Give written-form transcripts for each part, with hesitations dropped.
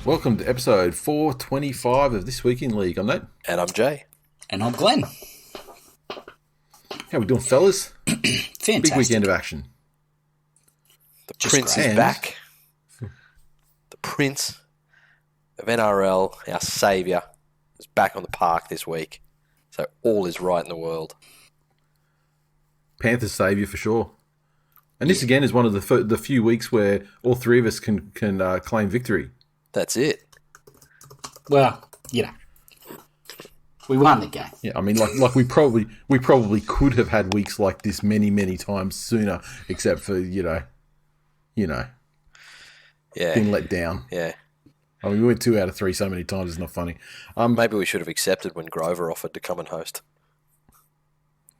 Welcome to episode 425 of This Week in League. I'm Nate. And I'm Jay. And I'm Glen. How we doing, fellas? Fantastic. Big weekend of action. The Prince is back. The Prince of NRL, our saviour, is back on the park this week. So all is right in the world. Panthers saviour for sure. And this again is one of the few weeks where all three of us can claim victory. That's it. Well, we won the game. Yeah, I mean, like we probably could have had weeks like this many times sooner, except for yeah, being let down. Yeah. I mean, we went 2 out of 3 so many times. It's not funny. Maybe we should have accepted when Grover offered to come and host.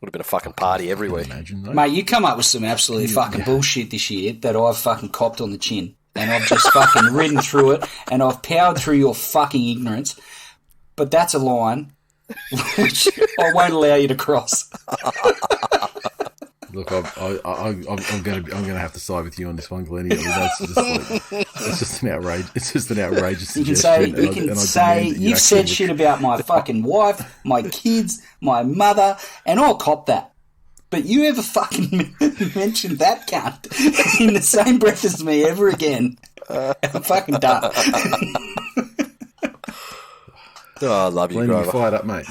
Would have been a fucking party every week. Imagine, Mate, you come up with some absolute fucking bullshit this year that I've fucking copped on the chin. And I've just fucking ridden through it, and I've powered through your fucking ignorance. But that's a line which I won't allow you to cross. Look, I'm gonna have to side with you on this one, Glennie. I mean, that's just an outrage. It's just an outrageous suggestion. You can say you've said shit about my fucking wife, my kids, my mother, and I'll cop that. But you ever fucking mention that cunt in the same breath as me ever again, I'm fucking done. Oh, I love you, Glennie, Grover. you're fired up, mate.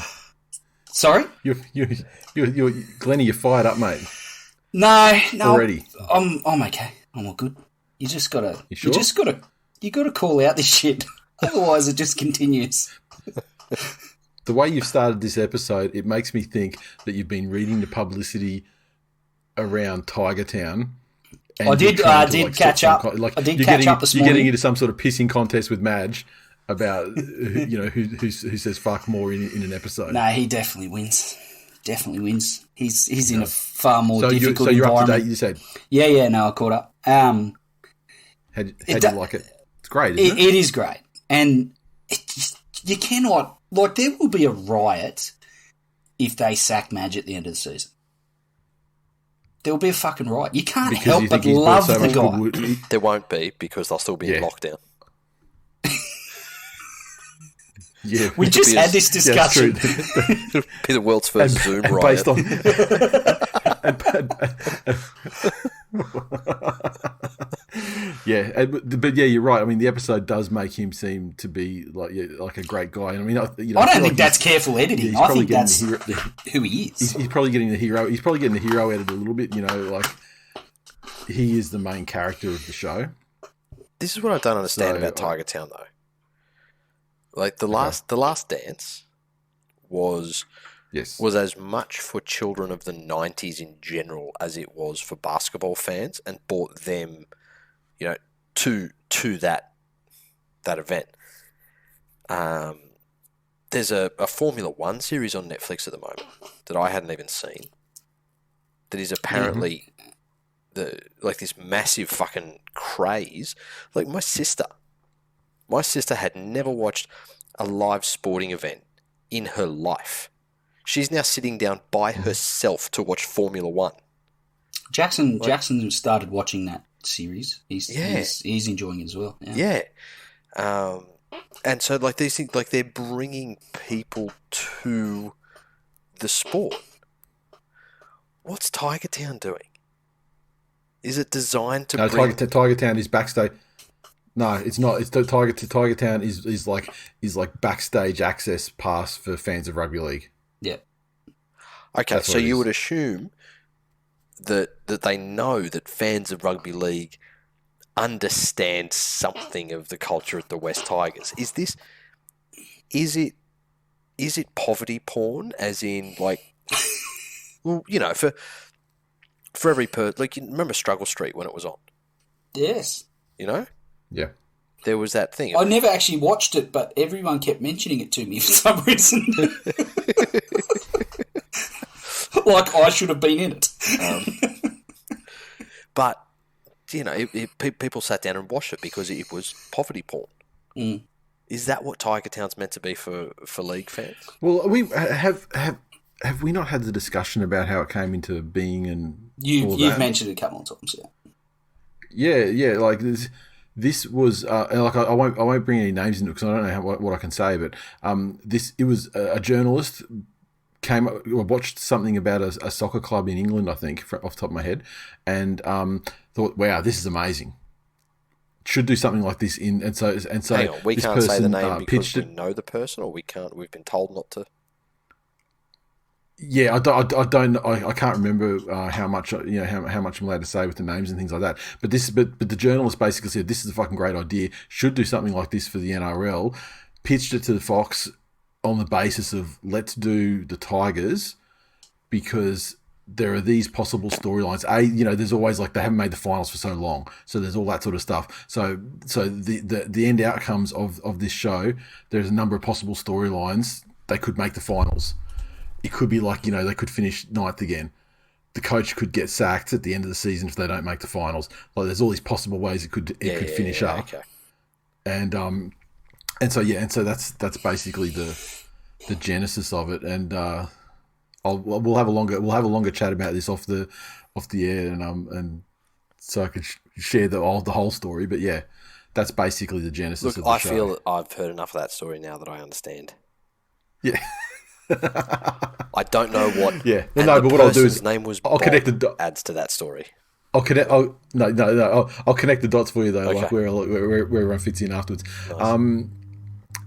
Sorry? You're Glennie, you're fired up, mate. No. Already. I'm okay. I'm all good. You just gotta. You sure? You gotta call out this shit. Otherwise, it just continues. The way you've started this episode, it makes me think that you've been reading the publicity around Tiger Town. I did catch up. I did catch up this morning. You're getting into some sort of pissing contest with Madge about who says fuck more in an episode. No, he definitely wins. Definitely wins. He's in a far more difficult environment. So you're up to date, you said? Yeah, no, I caught up. How do you like it? It's great, isn't it? It is great. And you cannot... Like, there will be a riot if they sack Madge at the end of the season. There will be a fucking riot. You can't help but love the guy. There won't be, because they'll still be in lockdown. Yeah, we just had this discussion. It'll be the world's first Zoom riot. Based on... but you're right. I mean, the episode does make him seem to be like a great guy. And I mean, I don't think that's careful editing. I think that's who he is. He's probably getting the hero. He's probably getting the hero edited a little bit. Like he is the main character of the show. This is what I don't understand about Tiger Town, though. Like the last Dance was as much for children of the 90s in general as it was for basketball fans, and brought them, to that event. There's a Formula One series on Netflix at the moment that I hadn't even seen. That is apparently this massive fucking craze. Like my sister had never watched a live sporting event in her life. She's now sitting down by herself to watch Formula One. Jackson started watching that series. He's enjoying it as well. Yeah. And so these things, they're bringing people to the sport. What's Tiger Town doing? Is it designed to bring... Tiger Town is backstage. No, it's not. It's Tiger Town is like backstage access pass for fans of rugby league. Yeah. Okay, so you would assume that they know that fans of rugby league understand something of the culture at the West Tigers. Is it poverty porn? As in, for every you remember Struggle Street when it was on? Yes. Yeah. There was that thing. I never actually watched it, but everyone kept mentioning it to me for some reason. Like I should have been in it. But, people sat down and watched it because it was poverty porn. Mm. Is that what Tiger Town's meant to be for league fans? Well, we have we not had the discussion about how it came into being and you've mentioned it a couple of times, yeah. Yeah, like this was like I won't bring any names into it because I don't know what I can say, but it was a journalist watched something about a soccer club in England, I think, off the top of my head, and thought, wow, this is amazing. Should do something like this and so hang on, we can't say the name because we know the person, or we've been told not to. Yeah, I can't remember how much how much I'm allowed to say with the names and things like that. But the journalist basically said this is a fucking great idea. Should do something like this for the NRL. Pitched it to the Fox on the basis of let's do the Tigers because there are these possible storylines. There's always like they haven't made the finals for so long, so there's all that sort of stuff. So the end outcomes of this show, there's a number of possible storylines. They could make the finals. It could be like, they could finish ninth again. The coach could get sacked at the end of the season if they don't make the finals. Like there's all these possible ways it could finish up. Okay. And so that's basically the genesis of it. And we'll have a longer chat about this off the air, and so I could share the whole story. But yeah, that's basically the genesis of the show. I feel I've heard enough of that story now that I understand. Yeah. I don't know what. Yeah, no, but what I'll do is name was. I'll connect the adds to that story. I'll connect. I'll connect the dots for you though, okay. Like where everyone fits in afterwards. Nice.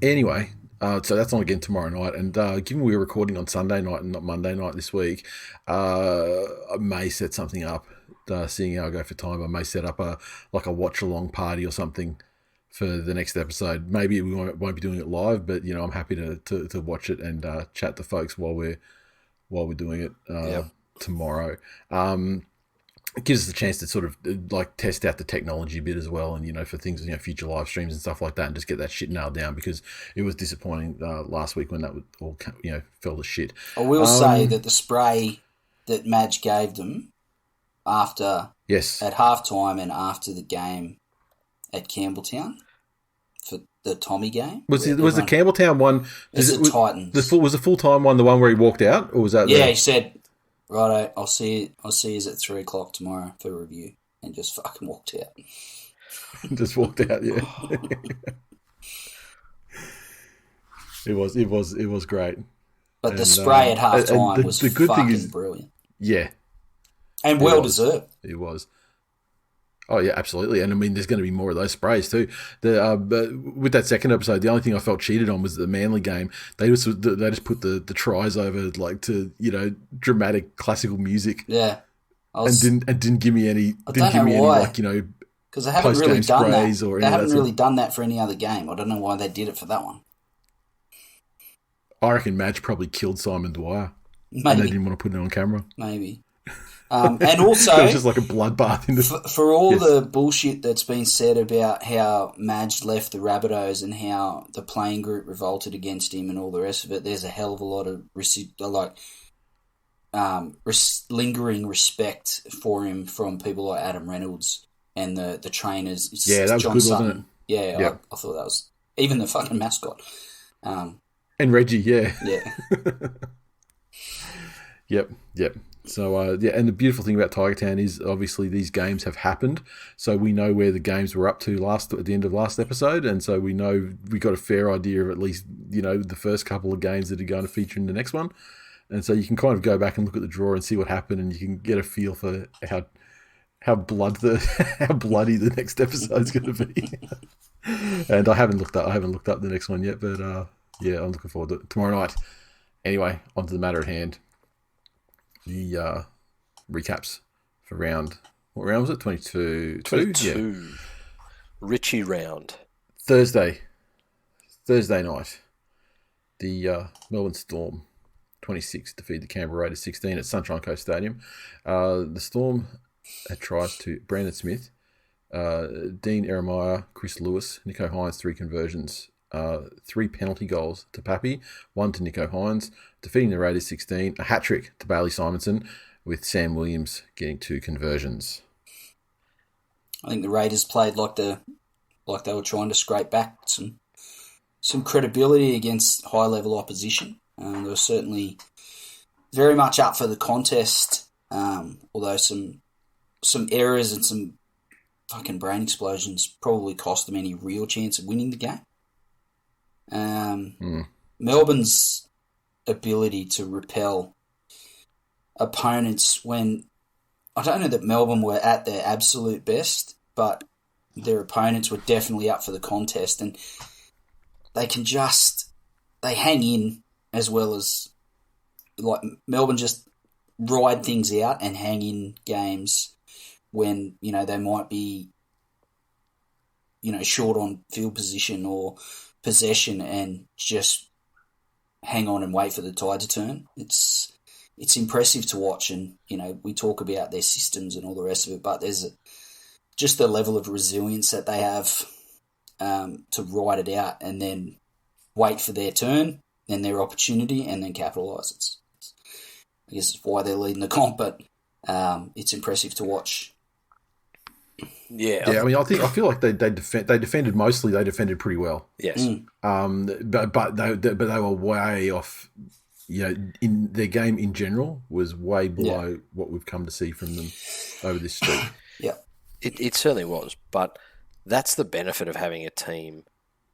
Anyway, so that's on again tomorrow night, and given we're recording on Sunday night and not Monday night this week, I may set something up. Seeing how I go for time, I may set up a watch along party or something for the next episode. Maybe we won't be doing it live, but I'm happy to watch it and chat to folks while we're doing it tomorrow. It gives us the chance to sort of like test out the technology a bit as well, and for things, future live streams and stuff like that, and just get that shit nailed down, because it was disappointing last week when that all fell to shit. I will say that the spray that Madge gave them at halftime and after the game at Campbelltown for the Tommy game. Was the Campbelltown one? It's the Titans. Was the full-time one the one where he walked out, or was that? Yeah, he said, "Righto, I'll see you at 3:00 tomorrow for review," and just fucking walked out. Just walked out, yeah. It was great. But the spray at halftime was the good thing is, brilliant. Yeah, and well deserved. It was. Oh yeah, absolutely, and I mean, there's going to be more of those sprays too. But with that second episode, the only thing I felt cheated on was the Manly game. They just put the tries over like to dramatic classical music. Yeah, and didn't give me any. Because they haven't really done that. They haven't really done that for any other game. I don't know why they did it for that one. I reckon Madge probably killed Simon Dwyer. Maybe. And they didn't want to put it on camera. Maybe. And also, it was just like a bloodbath. For all the bullshit that's been said about how Madge left the Rabbitohs and how the playing group revolted against him and all the rest of it, there's a hell of a lot of lingering respect for him from people like Adam Reynolds and the trainers. Yeah, that was John good, Sutton. wasn't it? Yeah, yep. I thought that was even the fucking mascot. And Reggie, yeah. Yeah. Yep. So, and the beautiful thing about Tiger Town is obviously these games have happened, so we know where the games were up to at the end of last episode, and so we got a fair idea of at least, the first couple of games that are going to feature in the next one, and so you can kind of go back and look at the draw and see what happened, and you can get a feel for how bloody the next episode is going to be. And I haven't looked up the next one yet, but yeah, I'm looking forward to it tomorrow night. Anyway, on to the matter at hand. The recaps for what round was it? 22? 22. Yeah. Richie round. Thursday night. The Melbourne Storm 26 defeat the Canberra Raiders 16 at Sunshine Coast Stadium. The Storm had tries to Brandon Smith, Dean Eremaya, Chris Lewis, Nico Hines, 3 conversions. 3 penalty goals to Pappy, 1 to Nico Hines, defeating the Raiders 16, a hat-trick to Bailey Simonson, with Sam Williams getting 2 conversions. I think the Raiders played like they were trying to scrape back some credibility against high-level opposition. They were certainly very much up for the contest, although some errors and some fucking brain explosions probably cost them any real chance of winning the game. Melbourne's ability to repel opponents when... I don't know that Melbourne were at their absolute best, but their opponents were definitely up for the contest, and they hang in as well as... Like, Melbourne just ride things out and hang in games when, they might be, short on field position or possession, and just hang on and wait for the tide to turn. It's impressive to watch, and, we talk about their systems and all the rest of it, but there's just the level of resilience that they have to ride it out and then wait for their turn and their opportunity and then capitalise. I guess it's why they're leading the comp, but it's impressive to watch. Yeah. I mean, I feel like they defended mostly. They defended pretty well. Yes. But they were way off. In their game in general was way below what we've come to see from them over this streak. Yeah, it certainly was. But that's the benefit of having a team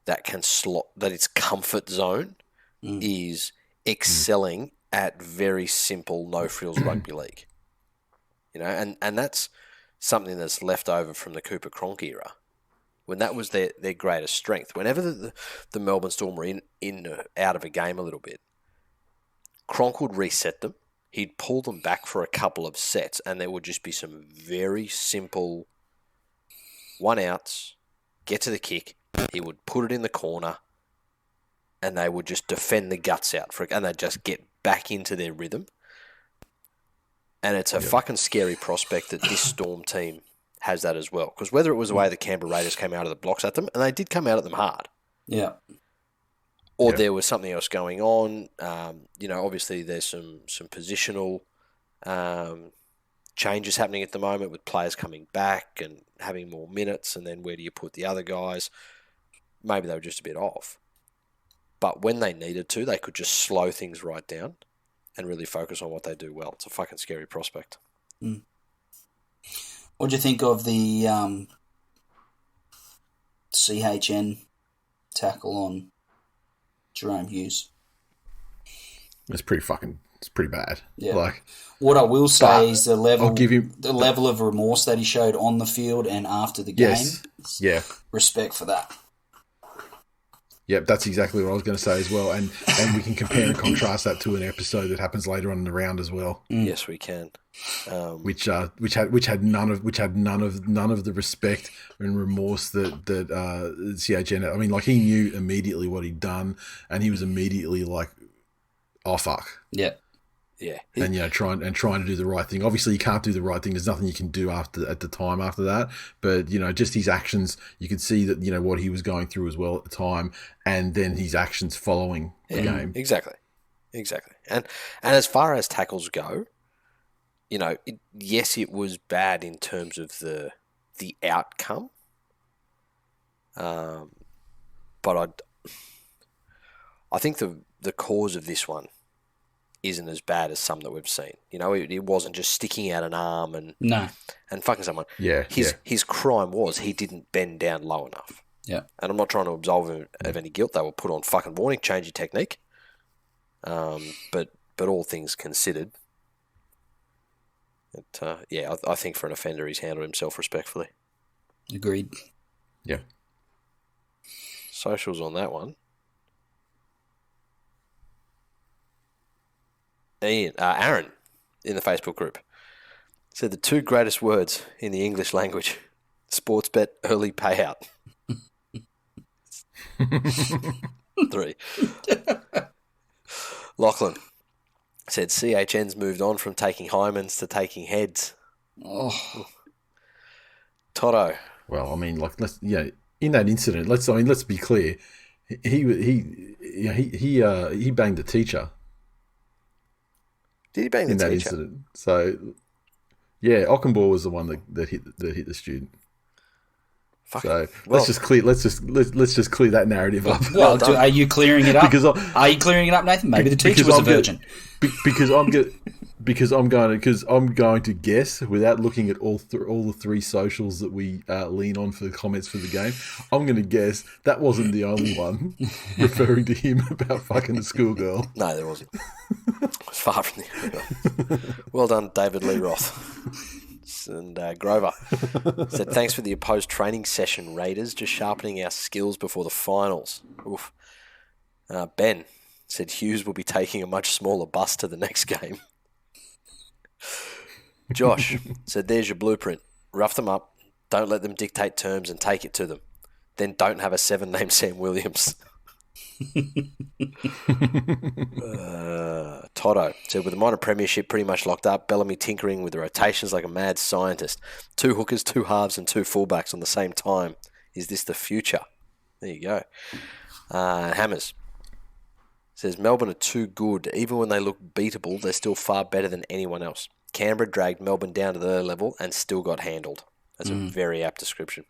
that can slot, that its comfort zone is excelling at very simple no frills rugby league. And that's something that's left over from the Cooper Cronk era, when that was their greatest strength. Whenever the Melbourne Storm were in out of a game a little bit, Cronk would reset them. He'd pull them back for a couple of sets, and there would just be some very simple 1-outs, get to the kick. He would put it in the corner, and they would just defend the guts out and they'd just get back into their rhythm. And it's a fucking scary prospect that this Storm team has that as well. Because whether it was the way the Canberra Raiders came out of the blocks at them, and they did come out at them hard. Yeah. Or there was something else going on. Obviously there's some positional changes happening at the moment with players coming back and having more minutes, and then where do you put the other guys? Maybe they were just a bit off. But when they needed to, they could just slow things right down and really focus on what they do well. It's a fucking scary prospect. What do you think of the CHN tackle on Jerome Hughes? It's pretty bad. Yeah. What I will say is the level of remorse that he showed on the field and after the game. Yes. Yeah. Respect for that. Yep, that's exactly what I was going to say as well, and we can compare and contrast that to an episode that happens later on in the round as well. Yes, we can. Which had none of the respect and remorse that CHN had. I mean, like, he knew immediately what he'd done, and he was immediately like, "Oh fuck." Yeah. Yeah, and trying to do the right thing. Obviously, you can't do the right thing. There's nothing you can do at the time after that. But just his actions, you could see that what he was going through as well at the time, and then his actions following the game. Exactly. And as far as tackles go, yes, it was bad in terms of the outcome. But I think the cause of this one isn't as bad as some that we've seen. It wasn't just sticking out an arm and fucking someone. Yeah. His crime was he didn't bend down low enough. Yeah. And I'm not trying to absolve him of any guilt. They were put on fucking warning, change your technique. But all things considered, I think for an offender he's handled himself respectfully. Agreed. Yeah. Socials on that one. Aaron in the Facebook group said the two greatest words in the English language: sports bet, early payout. 3. Lachlan said CHN's moved on from taking Hymans to taking heads. Oh. Toto. Well, I mean, in that incident, let's be clear. He banged the teacher. Did he bang the teacher? Incident. So, yeah, Ockenbaugh was the one that hit the student. Let's just clear that narrative up. Well, are you clearing it up? Are you clearing it up, Nathan? Maybe the teacher was a virgin. because I'm going to guess without looking at all the three socials that we lean on for the comments for the game. I'm going to guess that wasn't the only one referring to him about fucking the schoolgirl. No, there wasn't. It's far from the. Well done, David Lee Roth. And Grover said, thanks for the opposed training session, Raiders. Just sharpening our skills before the finals. Oof. Ben said Hughes will be taking a much smaller bus to the next game. Josh said, there's your blueprint. Rough them up. Don't let them dictate terms and take it to them. Then don't have a 7 named Sam Williams. Toto said, with the minor premiership pretty much locked up, Bellamy tinkering with the rotations like a mad scientist. 2 hookers, 2 halves and 2 fullbacks on the same time. Is this the future? There you go. Hammers says, Melbourne are too good. Even when they look beatable, they're still far better than anyone else. Canberra dragged Melbourne down to their level and still got handled. That's a very apt description.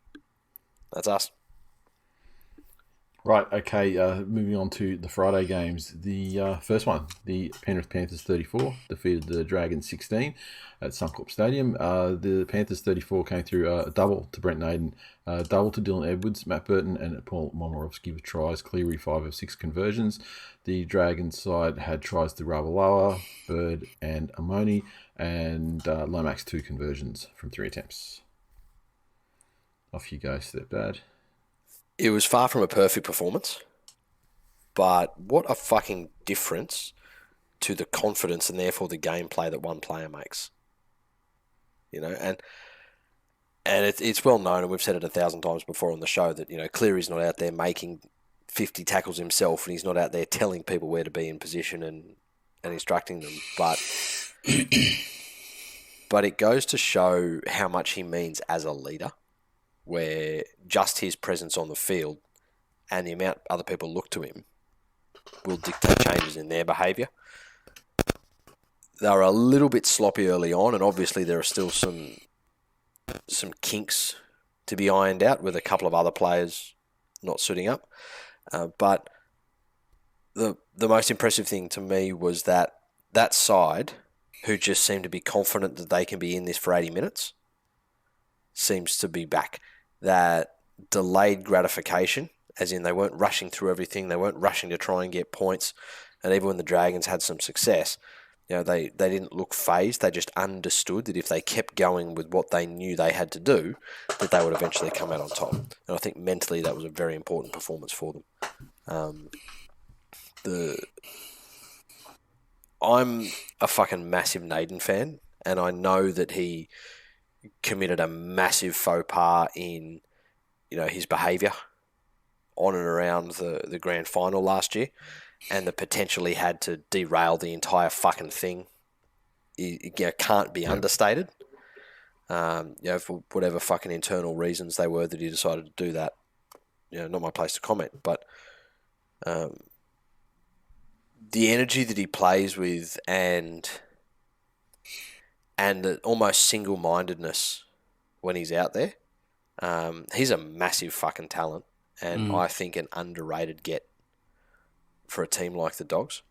That's us. Right, okay, moving on to the Friday games. The first one, the Penrith Panthers 34 defeated the Dragons 16 at Suncorp Stadium. The Panthers 34 came through a double to Brent Naden, double to Dylan Edwards, Matt Burton and Paul Momirovski with tries, Cleary 5 of 6 conversions. The Dragons side had tries to Ravalawa, Bird and Amoni, and Lomax 2 conversions from 3 attempts. Off you go, stepdad. It was far from a perfect performance, but what a fucking difference to the confidence and therefore the gameplay that one player makes. You know, and it's well known, and we've said it 1,000 times before on the show, that, you know, Cleary's not out there making 50 tackles himself, and he's not out there telling people where to be in position and instructing them, but it goes to show how much he means as a leader, where just his presence on the field and the amount other people look to him will dictate changes in their behaviour. They were a little bit sloppy early on, and obviously there are still some kinks to be ironed out with a couple of other players not suiting up. But the most impressive thing to me was that side, who just seemed to be confident that they can be in this for 80 minutes, seems to be back. That delayed gratification, as in they weren't rushing through everything, they weren't rushing to try and get points, and even when the Dragons had some success, you know, they didn't look phased. They just understood that if they kept going with what they knew they had to do, that they would eventually come out on top. And I think mentally that was a very important performance for them. I'm a fucking massive Naden fan, and I know that he committed a massive faux pas in, you know, his behaviour on and around the grand final last year, and the potential he had to derail the entire fucking thing, you know, can't be understated. You know, for whatever fucking internal reasons they were that he decided to do that, you know, not my place to comment, but the energy that he plays with and the almost single-mindedness when he's out there. He's a massive fucking talent, and I think an underrated get for a team like the Dogs.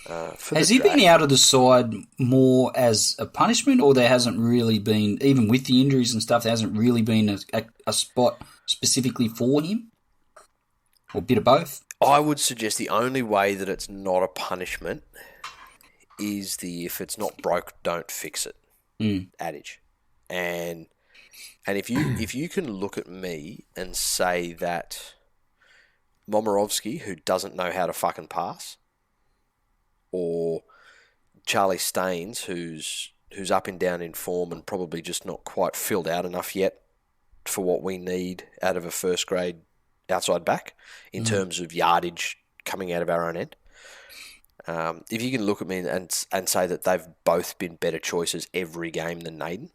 Has he been out of the side more as a punishment, or there hasn't really been, even with the injuries and stuff, there hasn't really been a spot specifically for him? Or a bit of both? I would suggest the only way that it's not a punishment is if it's not broke, don't fix it adage. And if you can look at me and say that Momirovski, who doesn't know how to fucking pass, or Charlie Staines, who's up and down in form and probably just not quite filled out enough yet for what we need out of a first grade outside back in terms of yardage coming out of our own end. If you can look at me and say that they've both been better choices every game than Naden,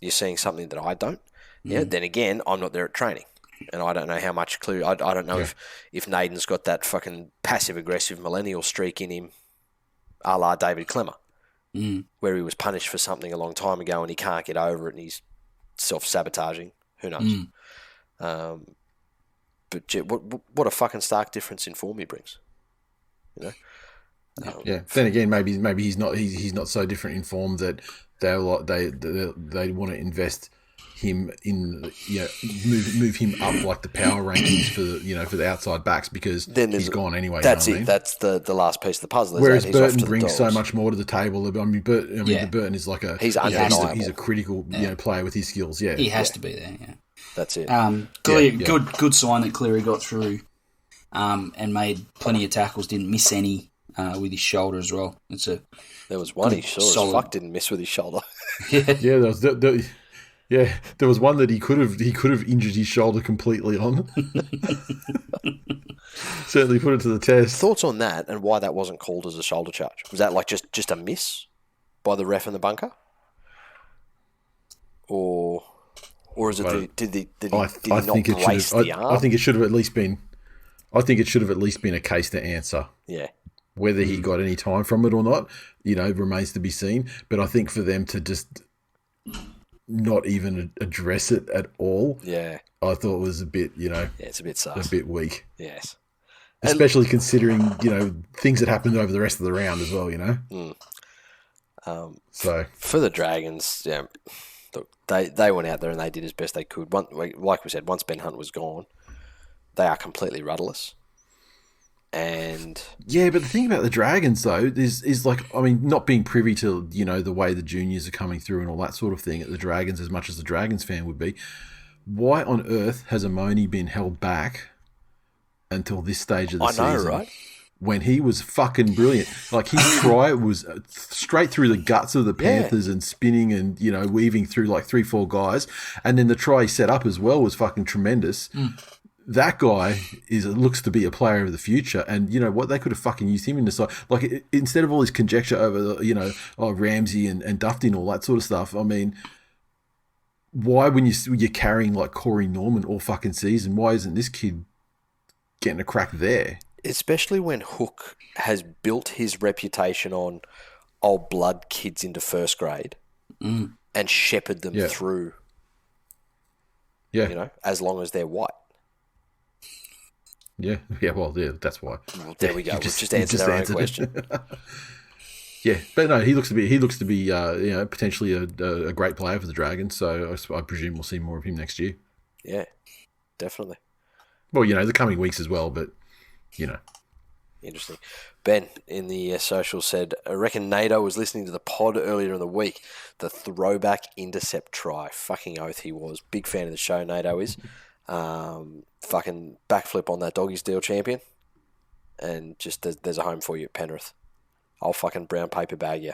you're seeing something that I don't. Yeah. Then again, I'm not there at training, and I don't know how much clue. I don't know if Naden's got that fucking passive aggressive millennial streak in him, a la David Clemmer, where he was punished for something a long time ago and he can't get over it and he's self-sabotaging. Who knows? But what a fucking stark difference in form he brings. You know, Yeah. Then again, maybe he's not so different in form that they want to invest him in move him up like the power rankings for the outside backs because he's gone anyway. That's you know it. what I mean? That's the last piece of the puzzle. Whereas he's Burton off to brings so dogs. much more to the table. I mean, Burton is like he's a critical player with his skills. Yeah, he has to be there. Yeah, that's it. Good sign that Cleary got through and made plenty of tackles. Didn't miss any with his shoulder as well. There was one he sure as fuck didn't miss with his shoulder. There was one that he could have injured his shoulder completely on. Certainly put it to the test. Thoughts on that and why that wasn't called as a shoulder charge? Was that like just a miss by the ref in the bunker, or is it did he not brace the arm? I think it should have at least been. I think it should have at least been a case to answer. Yeah. Whether he got any time from it or not, remains to be seen. But I think for them to just not even address it at all, I thought was a bit, it's a bit sus. A bit weak. Yes. Especially considering, things that happened over the rest of the round as well, So for the Dragons, look, they went out there and they did as best they could. Like we said, once Ben Hunt was gone, they are completely rudderless. And but the thing about the Dragons though is like, I mean, not being privy to the way the juniors are coming through and all that sort of thing at the Dragons as much as the Dragons fan would be. Why on earth has Amoni been held back until this stage of the season? I know, right? When he was fucking brilliant, like his try was straight through the guts of the Panthers and spinning and weaving through like 3-4 guys, and then the try he set up as well was fucking tremendous. That guy looks to be a player of the future, and you know what? They could have fucking used him in the side. Like instead of all this conjecture over Ramsey and Dufty and all that sort of stuff. I mean, why when you're carrying like Corey Norman all fucking season, why isn't this kid getting a crack there? Especially when Hook has built his reputation on old blood kids into first grade and shepherd them through. Yeah, as long as they're white. Yeah, that's why. Well, there we go. We've just answered our own question. But no, he looks to be potentially a great player for the Dragons. So I presume we'll see more of him next year. Yeah, definitely. Well, the coming weeks as well, but Interesting. Ben in the social said, I reckon NATO was listening to the pod earlier in the week. The throwback intercept try. Fucking oath he was. Big fan of the show, NATO is. Fucking backflip on that doggy steel champion. And just there's a home for you at Penrith. I'll fucking brown paper bag you.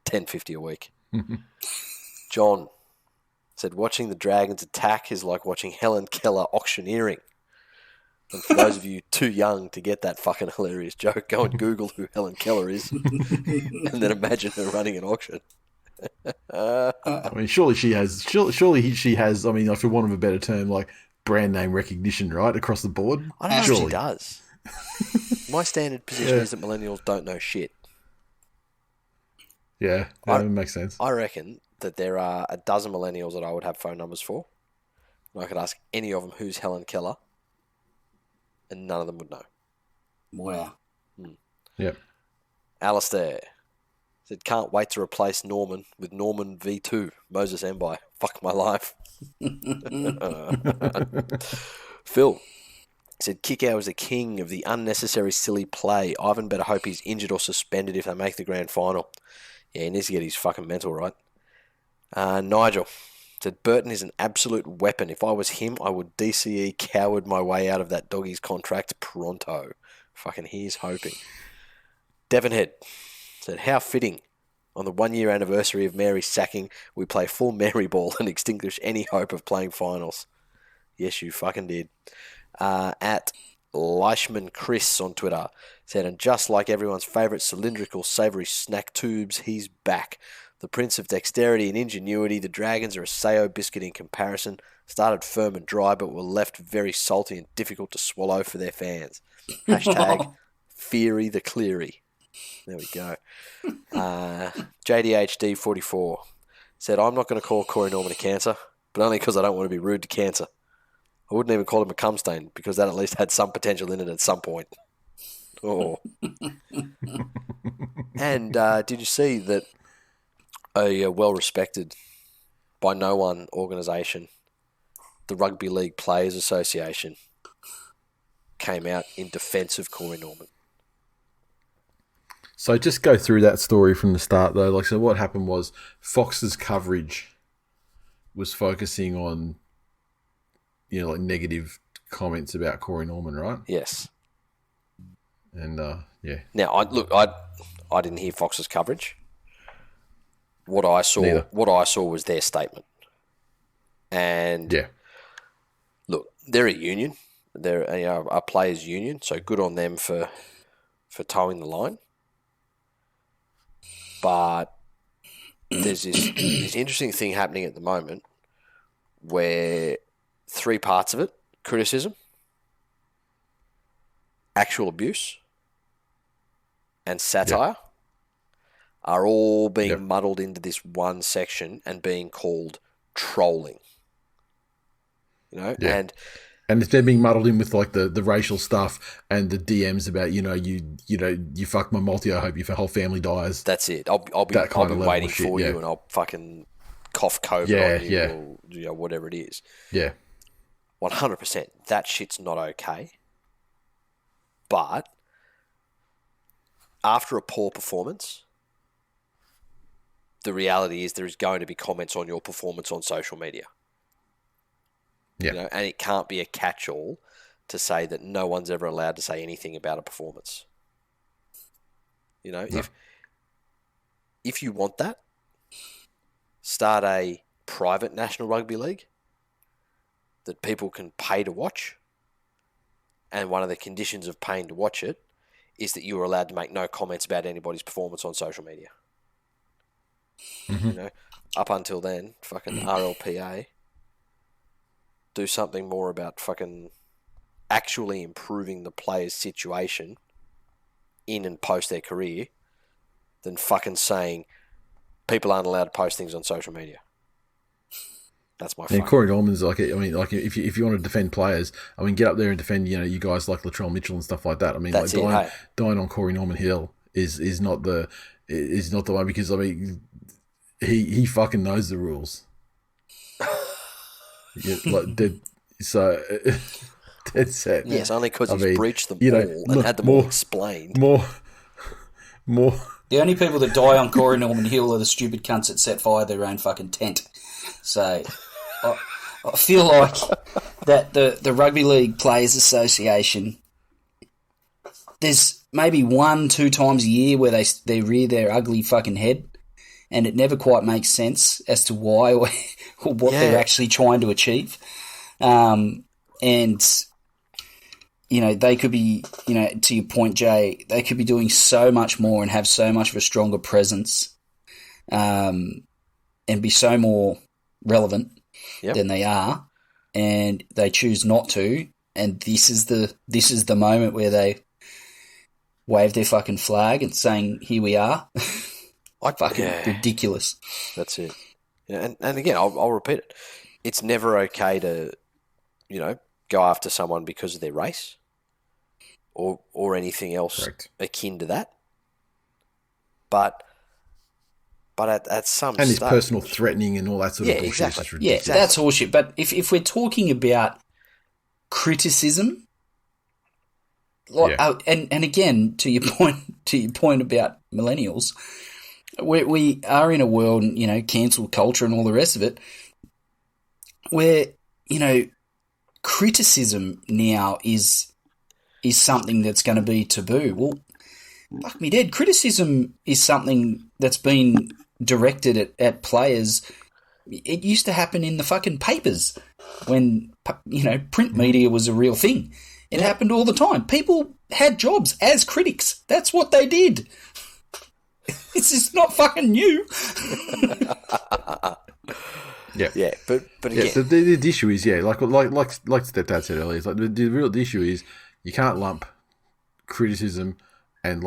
$10.50 a week. John said, watching the Dragons attack is like watching Helen Keller auctioneering. And for those of you too young to get that fucking hilarious joke, go and Google who Helen Keller is and then imagine her running an auction. I mean, surely she has, I mean, for want of a better term, like brand name recognition, right, across the board? I don't know if she does. My standard position is that millennials don't know shit. Yeah, that makes sense. I reckon that there are a dozen millennials that I would have phone numbers for. And I could ask any of them who's Helen Keller, and none of them would know. Wow. Yep. Alistair said, can't wait to replace Norman with Norman V2, Moses Mbai. Fuck my life. Phil said, Kickow is the king of the unnecessary silly play. Ivan better hope he's injured or suspended if they make the grand final. Yeah, he needs to get his fucking mental right. Nigel said, Burton is an absolute weapon. If I was him, I would DCE coward my way out of that doggy's contract pronto. Fucking here's hoping. Devonhead said, how fitting. On the 1-year anniversary of Mary's sacking, we play full Mary ball and extinguish any hope of playing finals. Yes, you fucking did. At Leishman Chris on Twitter said, and just like everyone's favourite cylindrical savoury snack tubes, he's back. The prince of dexterity and ingenuity, the Dragons are a Sayo biscuit in comparison. Started firm and dry, but were left very salty and difficult to swallow for their fans. Hashtag Feary the Cleary. There we go. JDHD44 said, I'm not going to call Corey Norman a cancer, but only because I don't want to be rude to cancer. I wouldn't even call him a cum stain because that at least had some potential in it at some point. Oh. And did you see that a well-respected, by no one organisation, the Rugby League Players Association, came out in defence of Corey Norman? So just go through that story from the start, though. Like, so what happened was Fox's coverage was focusing on, like negative comments about Corey Norman, right? Yes. And yeah. Now, I didn't hear Fox's coverage. What I saw was their statement. And yeah, look, they're a union. They're a players' union, so good on them for towing the line. But there's this interesting thing happening at the moment where three parts of it: criticism, actual abuse, and satire are all being muddled into this one section and being called trolling. And if they're being muddled in with like the racial stuff and the DMs about you fucked my multi, I hope your whole family dies. That's it. I'll be waiting for you, and I'll fucking cough COVID on you, or whatever it is. Yeah, 100%. That shit's not okay. But after a poor performance, the reality is there is going to be comments on your performance on social media. Yeah. And it can't be a catch-all to say that no one's ever allowed to say anything about a performance. No. If you want that, start a private National Rugby League that people can pay to watch. And one of the conditions of paying to watch it is that you are allowed to make no comments about anybody's performance on social media. Mm-hmm. Up until then, fucking RLPA, do something more about fucking actually improving the player's situation in and post their career than fucking saying people aren't allowed to post things on social media. That's my. And Corey Norman's if you want to defend players, get up there and defend you guys like Latrell Mitchell and stuff like that. Dying on Corey Norman Hill is not the one, because he fucking knows the rules. Dead set. Yes, only because he's breached them all and had them all explained. More. The only people that die on Corey Norman Hill are the stupid cunts that set fire to their own fucking tent. So I feel like that the Rugby League Players Association, there's maybe 1-2 times a year where they rear their ugly fucking head, and it never quite makes sense as to why or what they're actually trying to achieve. And, they could be, to your point, Jay, they could be doing so much more and have so much of a stronger presence, and be so more relevant than they are, and they choose not to. And this is the moment where they wave their fucking flag and saying, "Here we are." Ridiculous. That's it. Yeah, and again, I'll repeat it. It's never okay to, go after someone because of their race or anything else akin to that. But at some and stage, it's personal threatening and all that sort of bullshit. Exactly. Yeah, that's horseshit. But if we're talking about criticism, and again, to your point about millennials, we are in a world, cancel culture and all the rest of it, where, criticism now is something that's going to be taboo. Well, fuck me dead. Criticism is something that's been directed at players. It used to happen in the fucking papers when, print media was a real thing. It happened all the time. People had jobs as critics. That's what they did. This is not fucking new. Yeah, but again, the issue is like Stepdad said earlier. It's like the real issue is you can't lump criticism and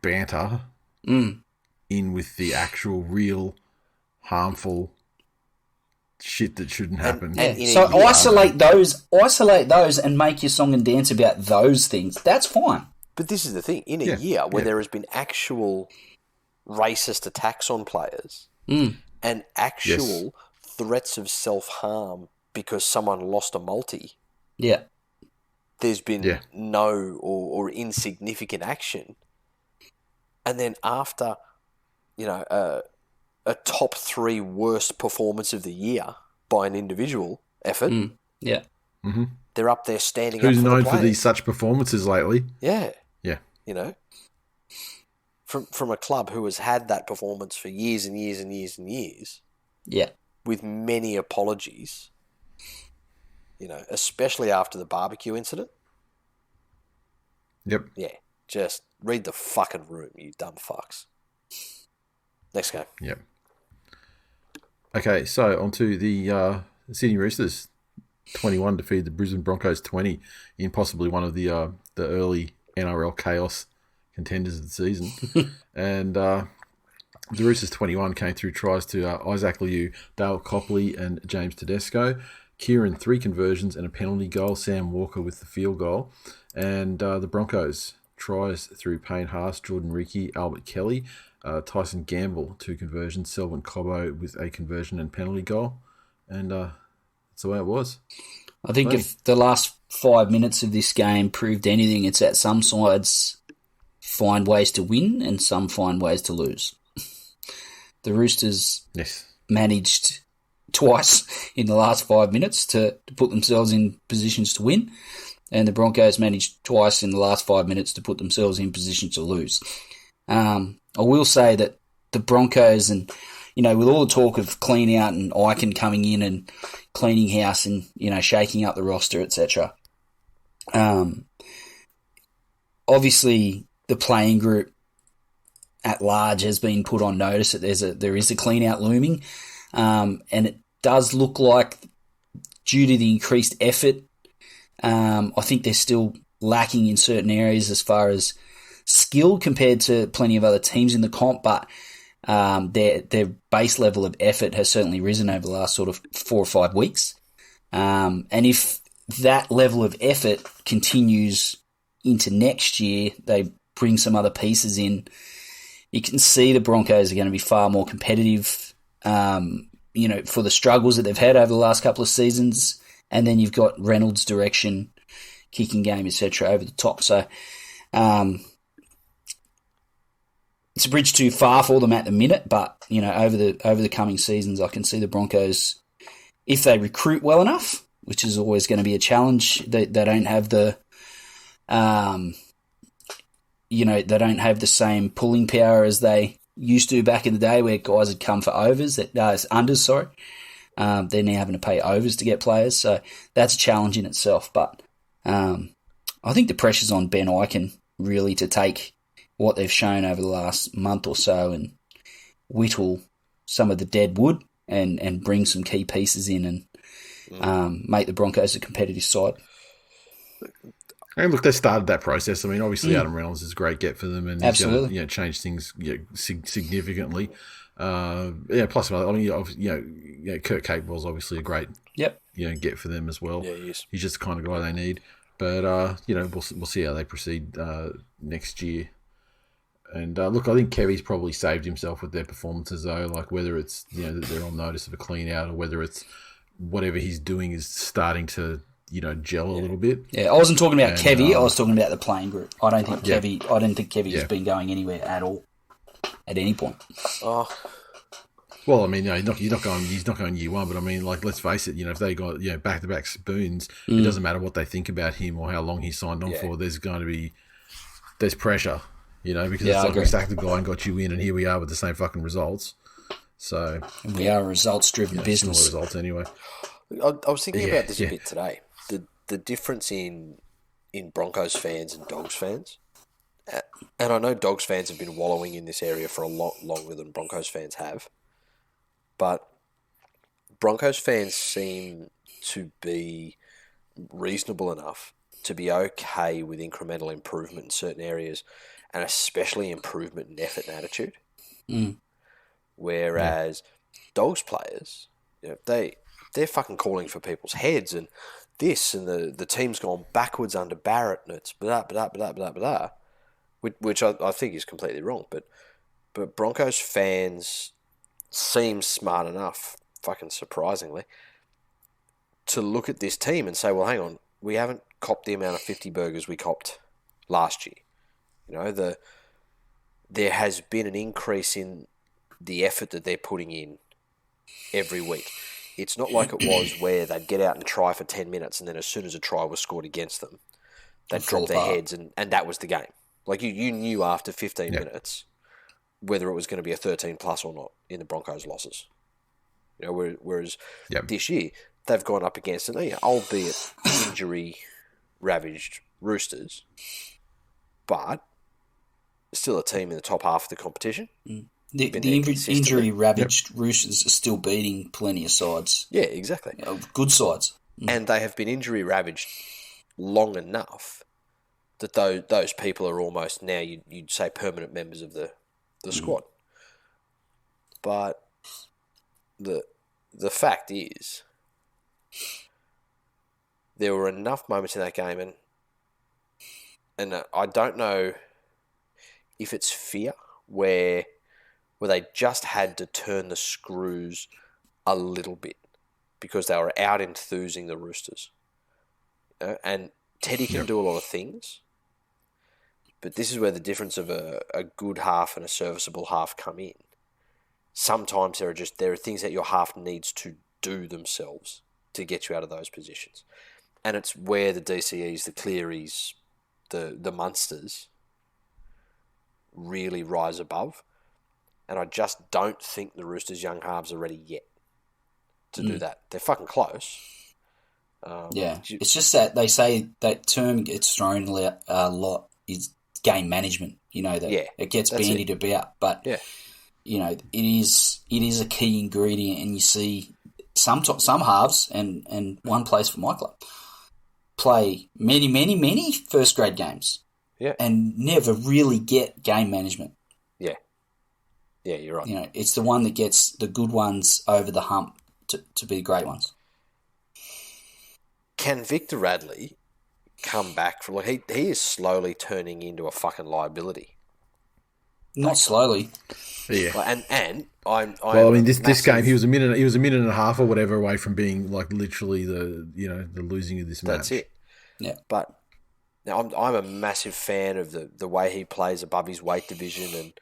banter in with the actual real harmful shit that shouldn't happen. So isolate those and make your song and dance about those things. That's fine. But this is the thing. In a year where there has been actual racist attacks on players and actual threats of self-harm because someone lost a multi, there's been no or insignificant action. And then after, a top 3 worst performance of the year by an individual effort, they're up there standing Who's up for known the for these such performances lately? Yeah. Yeah. From a club who has had that performance for years and years and years and years. Yeah. With many apologies, especially after the barbecue incident. Yep. Yeah. Just read the fucking room, you dumb fucks. Next game. Yep. Okay, so on to the Sydney Roosters. 21 defeated the Brisbane Broncos 20 in possibly one of the early NRL chaos contenders of the season. And the Roosters 21 came through tries to Isaac Liu, Dale Copley and James Tedesco. Kieran 3 conversions and a penalty goal. Sam Walker with the field goal. And the Broncos tries through Payne Haas, Jordan Ricky, Albert Kelly, Tyson Gamble 2 conversions, Selwyn Cobbo with a conversion and penalty goal. And that's the way it was. I think if the last 5 minutes of this game proved anything, it's that some sides find ways to win and some find ways to lose. The Roosters managed twice in the last 5 minutes to put themselves in positions to win, and the Broncos managed twice in the last 5 minutes to put themselves in positions to lose. I will say that the Broncos and, with all the talk of clean out and Icon coming in and cleaning house and, shaking up the roster, etc. Obviously, the playing group at large has been put on notice that there is a clean out looming, and it does look like, due to the increased effort, I think they're still lacking in certain areas as far as skill compared to plenty of other teams in the comp, but their base level of effort has certainly risen over the last sort of 4 or 5 weeks. And if that level of effort continues into next year, they bring some other pieces in, you can see the Broncos are going to be far more competitive, for the struggles that they've had over the last couple of seasons. And then you've got Reynolds' direction, kicking game, etc., over the top. So it's a bridge too far for them at the minute, but over the coming seasons, I can see the Broncos, if they recruit well enough, which is always going to be a challenge. They don't have the, they don't have the same pulling power as they used to back in the day, where guys had come for unders. Sorry, they're now having to pay overs to get players, so that's a challenge in itself. But I think the pressure's on Ben Icon really to take what they've shown over the last month or so and whittle some of the dead wood and bring some key pieces in and make the Broncos a competitive side. And look, they started that process. I mean, obviously Adam Reynolds is a great get for them, and he's going to change things significantly. Plus, I mean, Kurt Capewell's obviously a great get for them as well. Yeah, he is. He's just the kind of guy they need. But we'll see how they proceed next year. And look, I think Kevy's probably saved himself with their performances, though. Like whether it's that they're on notice of a clean out, or whether it's whatever he's doing is starting to gel a little bit. Yeah, I wasn't talking about Kevy. I was talking about the playing group. I don't think Kevy has been going anywhere at all at any point. Oh. Well, I mean, he's not going year one, but I mean, like, let's face it, if they got back-to-back spoons, it doesn't matter what they think about him or how long he signed on for. There's pressure, because it's like we sacked the guy and got you in, and here we are with the same fucking results. So we are a results-driven business. Results anyway. I was thinking about this a bit today. The difference in Broncos fans and Dogs fans, and I know Dogs fans have been wallowing in this area for a lot longer than Broncos fans have. But Broncos fans seem to be reasonable enough to be okay with incremental improvement in certain areas, and especially improvement in effort and attitude. Whereas Dogs players, they're fucking calling for people's heads and this, and the team's gone backwards under Barrett, and it's blah, blah, blah, blah, blah. which I think is completely wrong. But Broncos fans seem smart enough, fucking surprisingly, to look at this team and say, well, hang on, we haven't copped the amount of 50 burgers we copped last year. You know, there has been an increase in the effort that they're putting in every week. It's not like it was where they'd get out and try for 10 minutes and then as soon as a try was scored against them, they'd drop their heads and that was the game. Like you knew after 15 minutes whether it was going to be a 13 plus or not in the Broncos' losses. You know, whereas this year they've gone up against albeit injury-ravaged Roosters, but still a team in the top half of the competition. The injury-ravaged Roosters are still beating plenty of sides. Yeah, exactly. Good sides. And they have been injury-ravaged long enough that those people are almost now, you'd say, permanent members of the squad. But the fact is, there were enough moments in that game, and I don't know if it's fear where they just had to turn the screws a little bit because they were out enthusing the Roosters. And Teddy can do a lot of things, but this is where the difference of a good half and a serviceable half come in. Sometimes there are things that your half needs to do themselves to get you out of those positions. And it's where the DCEs, the Clearys, the Munsters really rise above. And I just don't think the Roosters' young halves are ready yet to do that. They're fucking close. It's just that they say that term gets thrown a lot is game management. You know, that it gets bandied about. But, you know, it is a key ingredient, and you see some halves, and one place for my club, play many first-grade games and never really get game management. Yeah, you're right. You know, it's the one that gets the good ones over the hump to be great ones. Can Victor Radley come back from he is slowly turning into a fucking liability. Not slowly. Yeah. This game he was a minute and a half or whatever away from being like literally the losing of this match. That's it. Yeah. But now I'm a massive fan of the way he plays above his weight division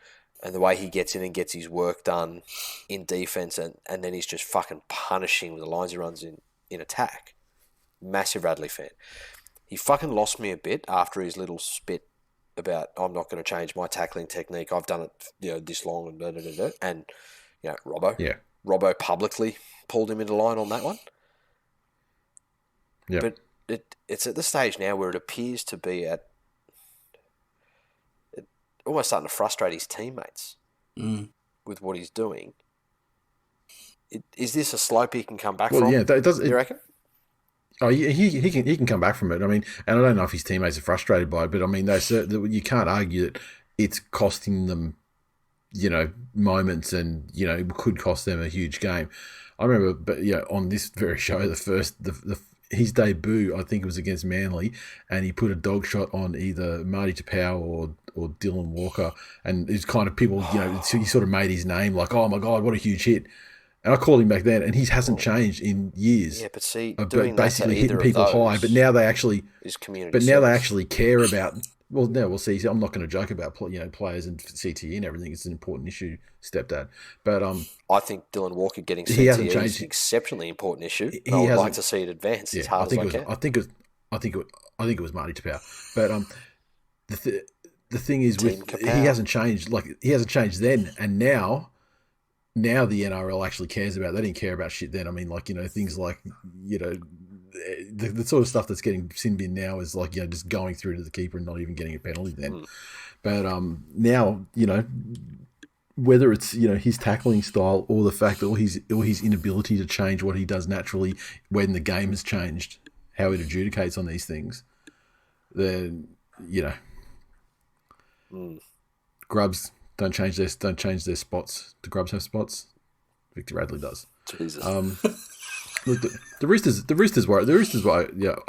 and the way he gets in and gets his work done in defence and then he's just fucking punishing with the lines he runs in attack. Massive Radley fan. He fucking lost me a bit after his little spit about I'm not going to change my tackling technique. I've done it, this long and da-da-da-da. And, Robbo publicly pulled him into line on that one. Yeah. But it's at the stage now where it appears to be almost starting to frustrate his teammates with what he's doing. Is this a slope he can come back from? Yeah, it does. You reckon? Oh, he can come back from it. I mean, and I don't know if his teammates are frustrated by it, but I mean, you can't argue that it's costing them, moments, and it could cost them a huge game. I remember, but on this very show, his debut, I think it was against Manly, and he put a dog shot on either Marty Tapau or Dylan Walker, and it's kind of people, he sort of made his name like, oh my God, what a huge hit. And I called him back then, and he hasn't changed in years. Yeah, but see, doing basically hitting people high. But now they actually care about. Well, now we'll see. I'm not going to joke about players and CTE and everything. It's an important issue, stepdad. But I think Dylan Walker getting CTE is an exceptionally important issue. I would like to see it advance as hard as I can. I think it was Marty Tapau. But the thing is, he hasn't changed. Like he hasn't changed then, and now the NRL actually cares about. They didn't care about shit then. I mean, things like the sort of stuff that's getting sin bin now is like just going through to the keeper and not even getting a penalty then. But now whether it's his tackling style or the fact that or his inability to change what he does naturally when the game has changed, how it adjudicates on these things, then Grubs don't change their spots. Do Grubs have spots? Victor Radley does. Jesus. Look, the Roosters were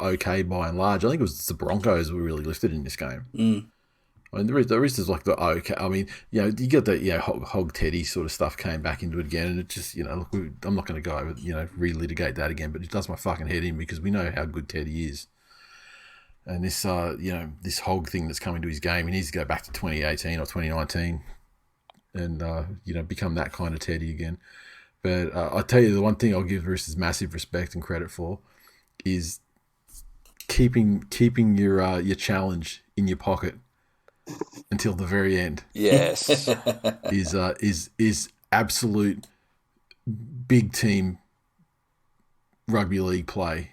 okay by and large. I think it was the Broncos who were really lifted in this game. I mean, there is like the okay. I mean, you get the hog Teddy sort of stuff came back into it again, and it just look, I'm not going to go over relitigate that again, but it does my fucking head in because we know how good Teddy is, and this this hog thing that's coming to his game, he needs to go back to 2018 or 2019, and become that kind of Teddy again. But I tell you, the one thing I'll give Roosters massive respect and credit for is keeping your challenge in your pocket until the very end. Yes. is absolute big team rugby league play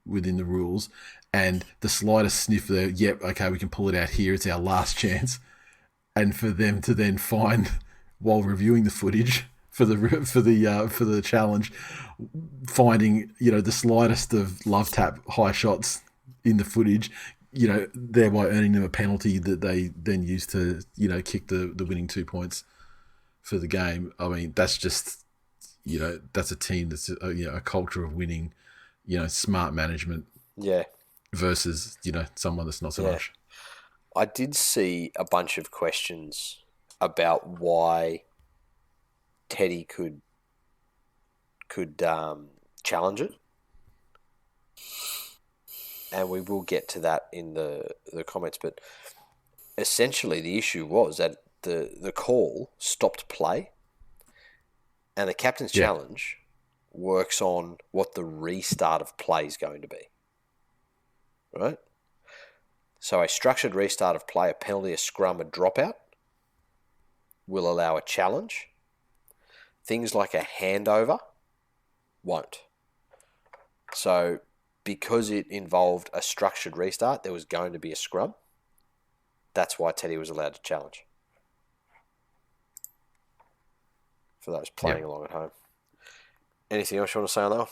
within the rules, and the slightest sniff there, yep, okay, we can pull it out here, it's our last chance, and for them to then find while reviewing the footage for the challenge, finding the slightest of love tap high shots in the footage, thereby earning them a penalty that they then use to, kick the winning 2 points for the game. I mean, that's just, that's a team that's a culture of winning, smart management. Yeah. Versus, someone that's not so much. I did see a bunch of questions about why Teddy could challenge it. And we will get to that in the comments, but essentially the issue was that the call stopped play, and the captain's challenge works on what the restart of play is going to be. Right? So a structured restart of play, a penalty, a scrum, a dropout will allow a challenge. Things like a handover won't. So because it involved a structured restart, there was going to be a scrum. That's why Teddy was allowed to challenge. For those playing along at home. Anything else you want to say on that one?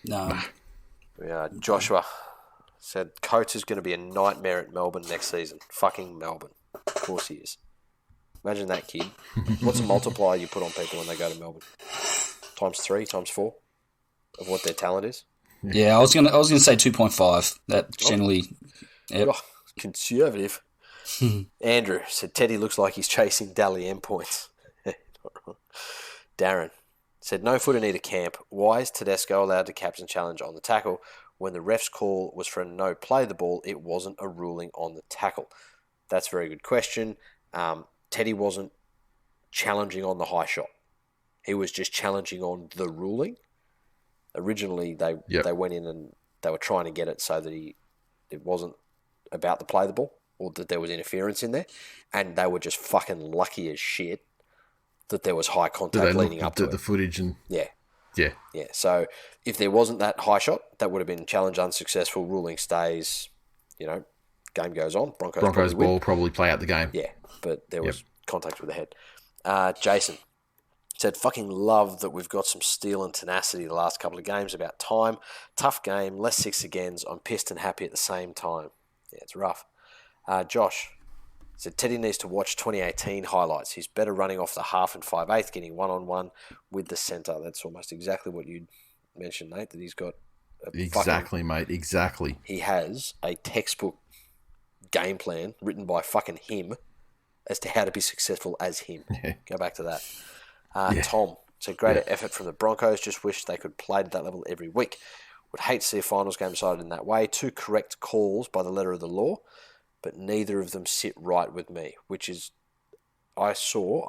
No. Yeah, Joshua said Coates is going to be a nightmare at Melbourne next season. Fucking Melbourne. Of course he is. Imagine that, kid. What's the multiplier you put on people when they go to Melbourne? Times 3, times 4 of what their talent is? Yeah, I was gonna say 2.5. That generally conservative. Andrew said Teddy looks like he's chasing Dally M points. Darren said no footer need a camp. Why is Tedesco allowed to captain challenge on the tackle when the ref's call was for a no play the ball? It wasn't a ruling on the tackle. That's a very good question. Teddy wasn't challenging on the high shot. He was just challenging on the ruling. Originally, they went in and they were trying to get it so that it wasn't about the play the ball or that there was interference in there, and they were just fucking lucky as shit that there was high contact leading up to the footage and yeah. So if there wasn't that high shot, that would have been challenge unsuccessful. Ruling stays. Game goes on. Broncos ball probably play out the game. Yeah, but there was contact with the head. Jason said, fucking love that we've got some steel and tenacity the last couple of games. About time. Tough game. Less 6 agains. I'm pissed and happy at the same time. Yeah, it's rough. Josh said, Teddy needs to watch 2018 highlights. He's better running off the half and 5/8, getting one-on-one with the centre. That's almost exactly what you mentioned, Nate, that he's got. Mate. Exactly. He has a textbook game plan written by fucking him as to how to be successful as him. Yeah. Go back to that. Tom said, greater effort from the Broncos. Just wish they could play to that level every week. Would hate to see a finals game decided in that way. 2 correct calls by the letter of the law, but neither of them sit right with me, which is, I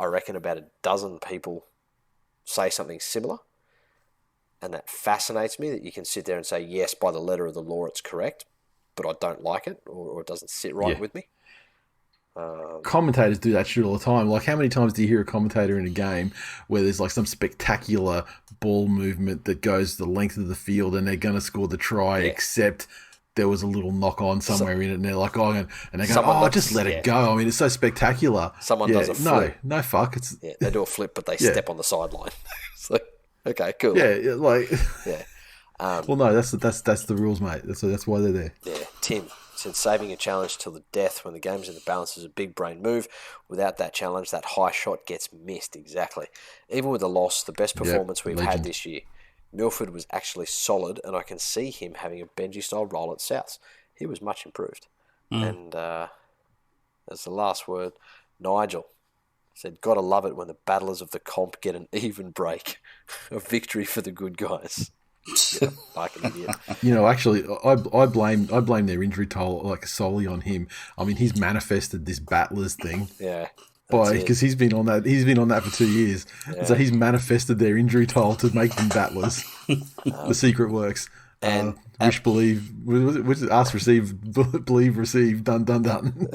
reckon, about a dozen people say something similar, and that fascinates me that you can sit there and say, yes, by the letter of the law it's correct, but I don't like it, or it doesn't sit right with me. Commentators do that shit all the time. Like, how many times do you hear a commentator in a game where there's like some spectacular ball movement that goes the length of the field and they're going to score the try, except there was a little knock on somewhere in it, and they're like, and they go, just let it go. I mean, it's so spectacular. Someone does a flip. No, fuck. It's they do a flip, but they step on the sideline. It's like, okay, cool. Yeah, like well, no, that's the rules, mate. That's why they're there. Yeah, Tim said saving a challenge till the death when the game's in the balance is a big brain move. Without that challenge, that high shot gets missed. Exactly. Even with the loss, the best performance we've had this year. Milford was actually solid, and I can see him having a Benji-style role at Souths. He was much improved. And That's the last word. Nigel said, "Gotta love it when the battlers of the comp get an even break. A victory for the good guys." Yeah, fucking idiot. Actually, I blame their injury toll like solely on him. I mean, he's manifested this battlers thing. Yeah. Because he's been on that for 2 years. Yeah. So he's manifested their injury toll to make them battlers. The secret works. And wish, believe, ask, receive, believe, receive, done, done, done.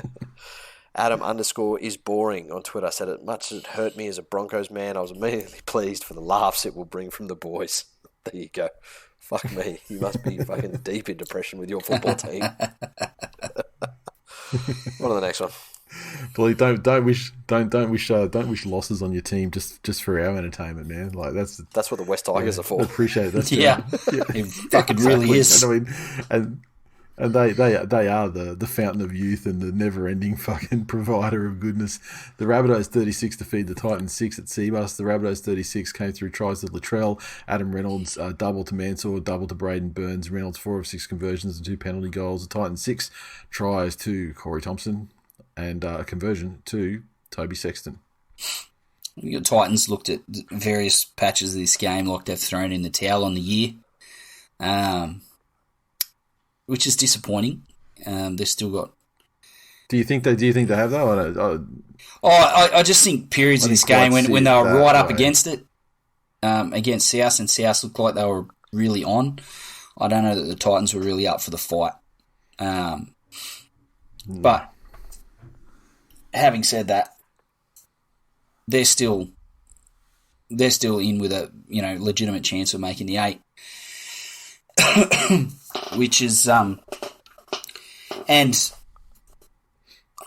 Adam _ is boring on Twitter said, "As much as it hurt me as a Broncos man, I was immediately pleased for the laughs it will bring from the boys." There you go. Fuck me. You must be fucking deep in depression with your football team. On to the next one. Please don't wish losses on your team just for our entertainment, man. Like that's what the West Tigers are for. I appreciate that. Yeah. It fucking really is. I mean, and they are the fountain of youth and the never-ending fucking provider of goodness. The Rabbitohs 36 to feed the Titans 6 at Seabus. The Rabbitohs 36 came through tries to Latrell, Adam Reynolds, double to Mansour, double to Braden Burns. Reynolds 4 of 6 conversions and 2 penalty goals. The Titans 6 tries to Corey Thompson and a conversion to Toby Sexton. The Titans looked at various patches of this game like they've thrown in the towel on the year. Which is disappointing. They've still got. Do you think they have though? I just think periods in this game when they were right up against it, against South, and South looked like they were really on. I don't know that the Titans were really up for the fight. But having said that, they're still in with a legitimate chance of making the 8. Which is, and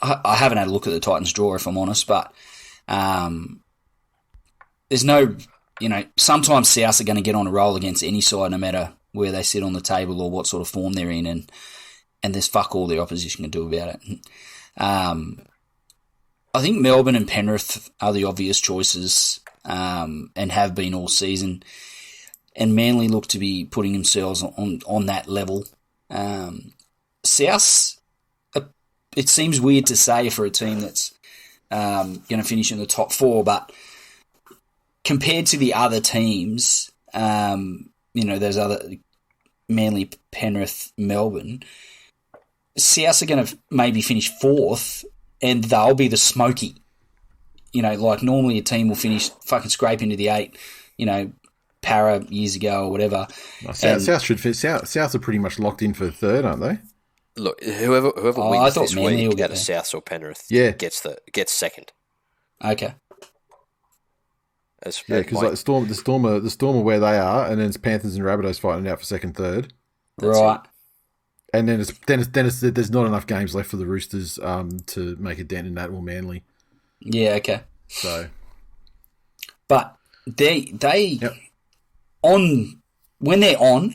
I haven't had a look at the Titans draw, if I'm honest, but there's no, sometimes South are going to get on a roll against any side, no matter where they sit on the table or what sort of form they're in, and there's fuck all the opposition can do about it. I think Melbourne and Penrith are the obvious choices, and have been all season. And Manly look to be putting themselves on that level. South, it seems weird to say for a team that's going to finish in the top 4, but compared to the other teams, there's other Manly, Penrith, Melbourne, South are going to maybe finish 4th, and they'll be the smoky. Like normally a team will finish fucking scrape into the 8, Para years ago or whatever. South should fit. South are pretty much locked in for 3rd, aren't they? Look, whoever wins this week out of South or Penrith, gets 2nd. Okay. Because like the Storm are where they are, and then it's Panthers and Rabbitohs fighting out for 2nd, 3rd. Right. And then there's not enough games left for the Roosters to make a dent in that, or Manly. Yeah. Okay. So, but they. Yep. When they're on,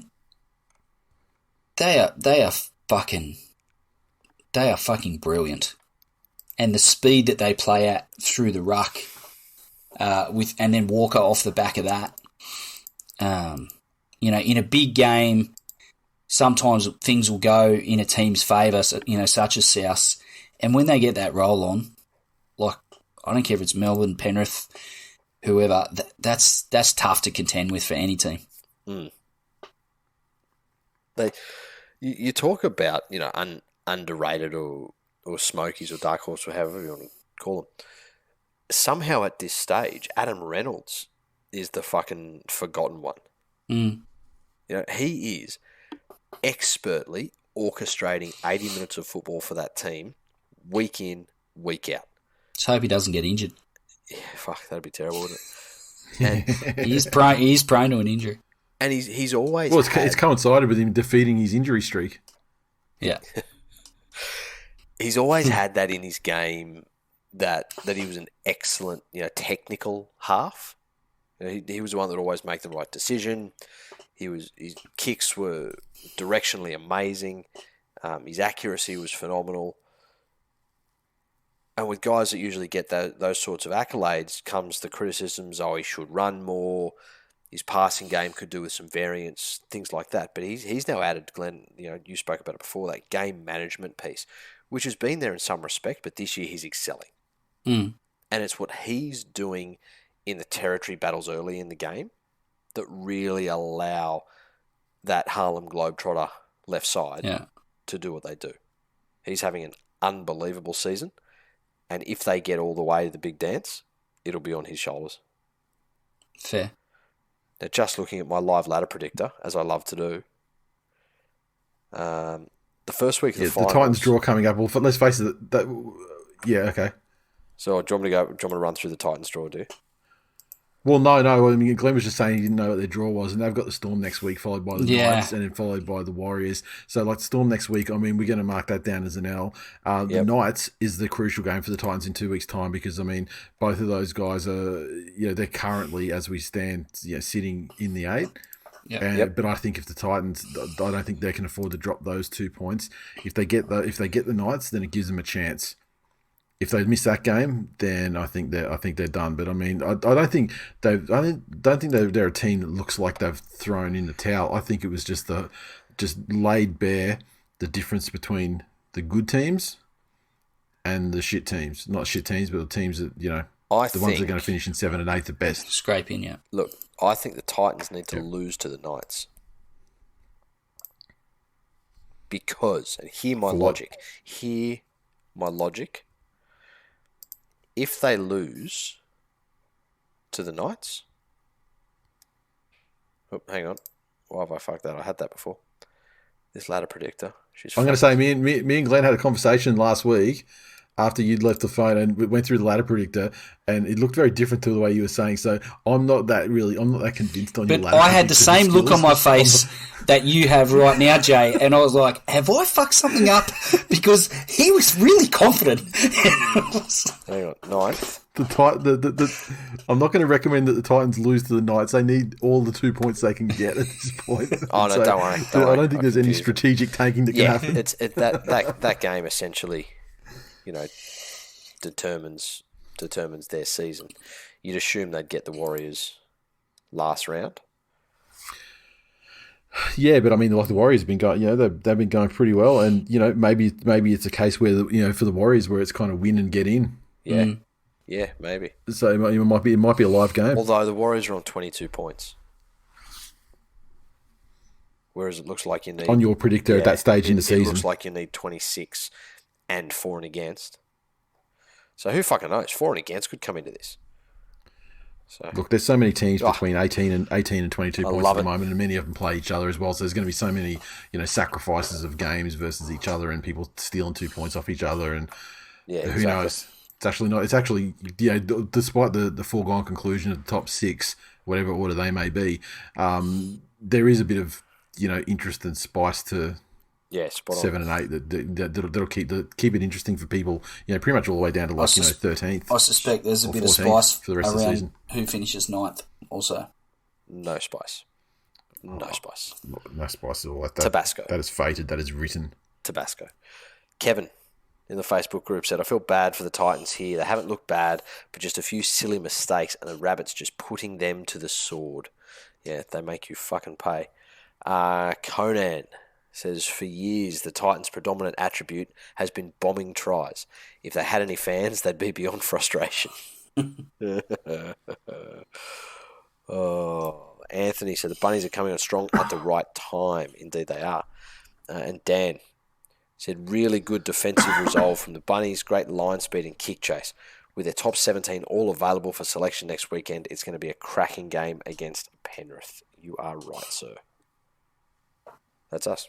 they are fucking brilliant, and the speed that they play at through the ruck, and then Walker off the back of that, in a big game, sometimes things will go in a team's favour, such as South, and when they get that roll on, like I don't care if it's Melbourne, Penrith, whoever, that's tough to contend with for any team. Mm. You talk about underrated or smokies or dark horse or however you want to call them. Somehow at this stage, Adam Reynolds is the fucking forgotten one. Mm. He is expertly orchestrating 80 minutes of football for that team, week in, week out. Just hope he doesn't get injured. Yeah, fuck, that'd be terrible, wouldn't it? And he's prone to an injury, and he's always it's coincided with him defeating his injury streak. Yeah, he's always had that in his game that he was an excellent technical half. He was the one that always made the right decision. His kicks were directionally amazing. His accuracy was phenomenal. And with guys that usually get those sorts of accolades comes the criticisms, he should run more, his passing game could do with some variance, things like that. But he's now added, Glenn, you spoke about it before, that game management piece, which has been there in some respect, but this year he's excelling. Mm. And it's what he's doing in the territory battles early in the game that really allow that Harlem Globetrotter left side to do what they do. He's having an unbelievable season, and if they get all the way to the big dance, it'll be on his shoulders. Fair. Now, just looking at my live ladder predictor, as I love to do, the first week of the finals... The Titans draw coming up. Well, let's face it, okay. So do you want me to run through the Titans draw, do you? Well, no. I mean, Glen was just saying he didn't know what their draw was, and they've got the Storm next week, followed by the Knights, and then followed by the Warriors. So, like, Storm next week, I mean, we're going to mark that down as an L. The Knights is the crucial game for the Titans in 2 weeks' time because, I mean, both of those guys are, they're currently, as we stand, sitting in the 8. But I think if the Titans, I don't think they can afford to drop those 2 points. If they get the Knights, then it gives them a chance. If they miss that game, then I think they're done. But I mean, I don't think they're a team that looks like they've thrown in the towel. I think it was just laid bare the difference between the good teams and the shit teams. Not shit teams, but the teams that the ones that are going to finish in 7 and 8 at best. Scraping, yeah. Look, I think the Titans need to lose to the Knights. Because, and hear my logic. If they lose to the Knights... Oh, hang on. Why have I fucked that? I had that before. This ladder predictor. I'm going to say, me and Glenn had a conversation last week after you'd left the phone and we went through the ladder predictor and it looked very different to the way you were saying. So I'm not that convinced on your ladder predictor. But I had the same look on my face that you have right now, Jay, and I was like, have I fucked something up? Because he was really confident. Hang on, Ninth. I'm not going to recommend that the Titans lose to the Knights. They need all the 2 points they can get at this point. Oh, no, don't worry. I don't think there's any strategic tanking that can happen. That game essentially, determines their season. You'd assume they'd get the Warriors last round. Yeah, but I mean, like the Warriors have been going, they've been going pretty well, and maybe it's a case where for the Warriors where it's kind of win and get in. Yeah, yeah, maybe. So it might be a live game. Although the Warriors are on 22 points, whereas it looks like you need on your predictor at that stage in the season. It looks like you need 26 and for and against. So who fucking knows? For and against could come into this. So, look, there's so many teams between 18 and 22 points at the moment, and many of them play each other as well. So there's going to be so many, sacrifices of games versus each other, and people stealing 2 points off each other, and who knows? It's actually not. It's actually, despite the foregone conclusion of the top 6, whatever order they may be, there is a bit of interest and spice to. Yeah, spot on. 7 and 8 that'll keep it interesting for people. Pretty much all the way down to 13th. I suspect there's a bit of spice for the rest of the season. Who finishes 9th also. No spice. No spice. No spice at all. Tabasco. That is fated. That is written. Tabasco. Kevin in the Facebook group said, I feel bad for the Titans here. They haven't looked bad, but just a few silly mistakes and the Rabbits just putting them to the sword. Yeah, they make you fucking pay. Conan says, for years, the Titans' predominant attribute has been bombing tries. If they had any fans, they'd be beyond frustration. Anthony said, the Bunnies are coming on strong at the right time. Indeed, they are. And Dan said, really good defensive resolve from the Bunnies, great line speed and kick chase. With their top 17 all available for selection next weekend, it's going to be a cracking game against Penrith. You are right, sir. That's us.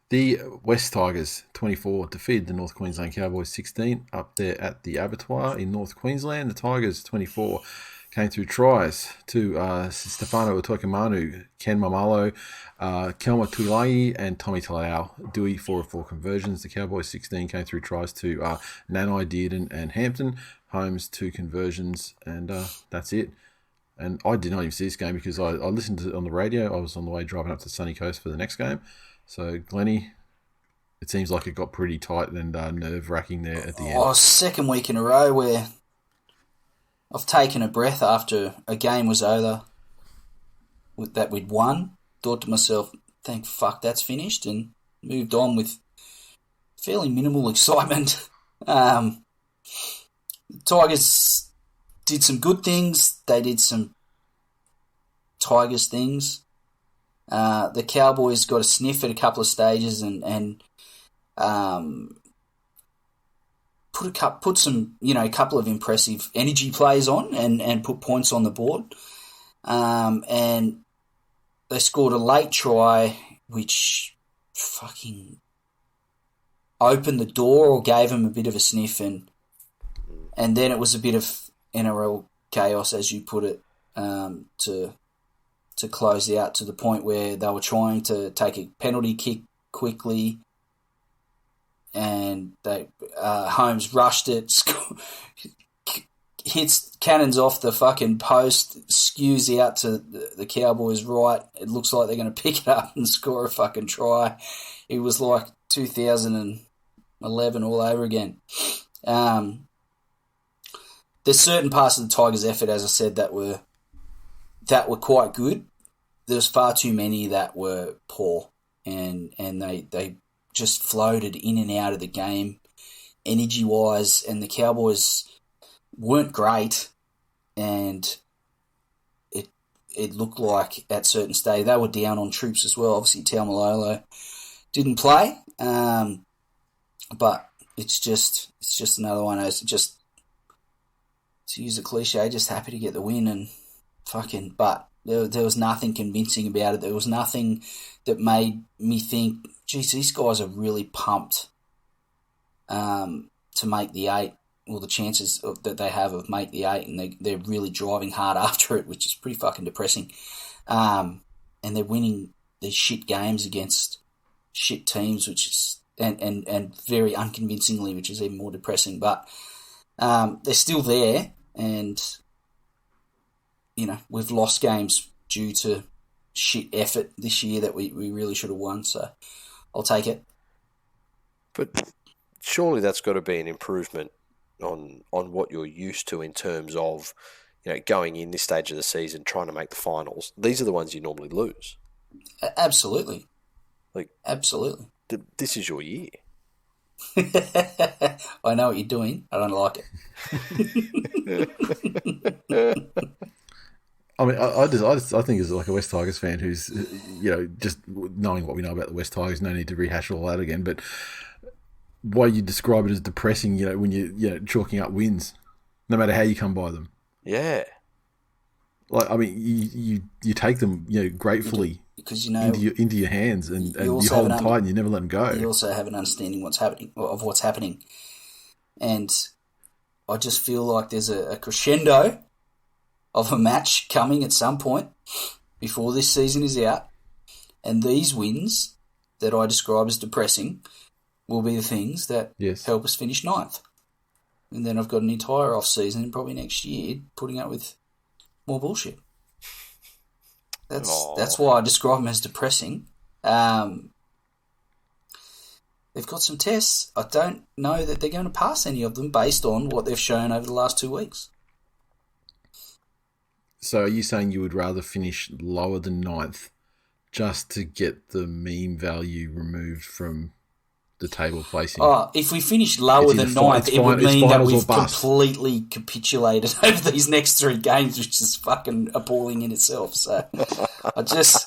The West Tigers, 24, defeated the North Queensland Cowboys 16 up there at the Abattoir in North Queensland. The Tigers, 24, came through tries to Stefano Utoikamanu, Ken Mamalo, Kelma Tuilagi, and Tommy Talau. Dewey, 4 of 4 conversions. The Cowboys, 16, came through tries to Nanai, Dearden, and Hampton. Holmes, 2 conversions, and that's it. And I did not even see this game because I listened to it on the radio. I was on the way driving up to Sunny Coast for the next game. So, Glennie, it seems like it got pretty tight and nerve-wracking there at the end. Second week in a row where I've taken a breath after a game was over that we'd won. Thought to myself, thank fuck that's finished, and moved on with fairly minimal excitement. Tigers did some good things. They did some Tigers things. The Cowboys got a sniff at a couple of stages and put some, a couple of impressive energy plays on and put points on the board. And they scored a late try, which fucking opened the door or gave them a bit of a sniff, and then it was a bit of NRL chaos, as you put it, to close out to the point where they were trying to take a penalty kick quickly, and Holmes rushed it, hits cannons off the fucking post, skews out to the Cowboys' right. It looks like they're going to pick it up and score a fucking try. It was like 2011 all over again. There's certain parts of the Tigers' effort, as I said, that were quite good. There's far too many that were poor, and they just floated in and out of the game, energy-wise, and the Cowboys weren't great, and it looked like at certain stage they were down on troops as well. Obviously, TWiL didn't play, but it's just another one. It's just, to use a cliche, just happy to get the win and fucking. But there was nothing convincing about it. There was nothing that made me think, geez, these guys are really pumped to make the 8. Well, the chances that they have of make the 8, and they're really driving hard after it, which is pretty fucking depressing. And they're winning these shit games against shit teams, which is and very unconvincingly, which is even more depressing. But they're still there, and we've lost games due to shit effort this year that we really should have won. So I'll take it. But surely that's got to be an improvement on what you're used to in terms of, going in this stage of the season, trying to make the finals. These are the ones you normally lose. Absolutely. Absolutely. This is your year. I know what you're doing. I don't like it. I mean, I think as like a West Tigers fan who's, just knowing what we know about the West Tigers, no need to rehash all that again, but why you describe it as depressing, when you're chalking up wins, no matter how you come by them. Yeah. Like, I mean, you take them, gratefully because into your hands, and you hold them tight and you never let them go. You also have an understanding of what's happening, and I just feel like there's a crescendo of a match coming at some point before this season is out, and these wins that I describe as depressing will be the things that help us finish 9th. And then I've got an entire off-season, probably next year, putting up with more bullshit. That's why I describe them as depressing. They've got some tests. I don't know that they're going to pass any of them based on what they've shown over the last 2 weeks. So are you saying you would rather finish lower than 9th just to get the meme value removed from the table placing? Oh, if we finish lower than 9th, it would mean that we've completely capitulated over these next 3 games, which is fucking appalling in itself. So I just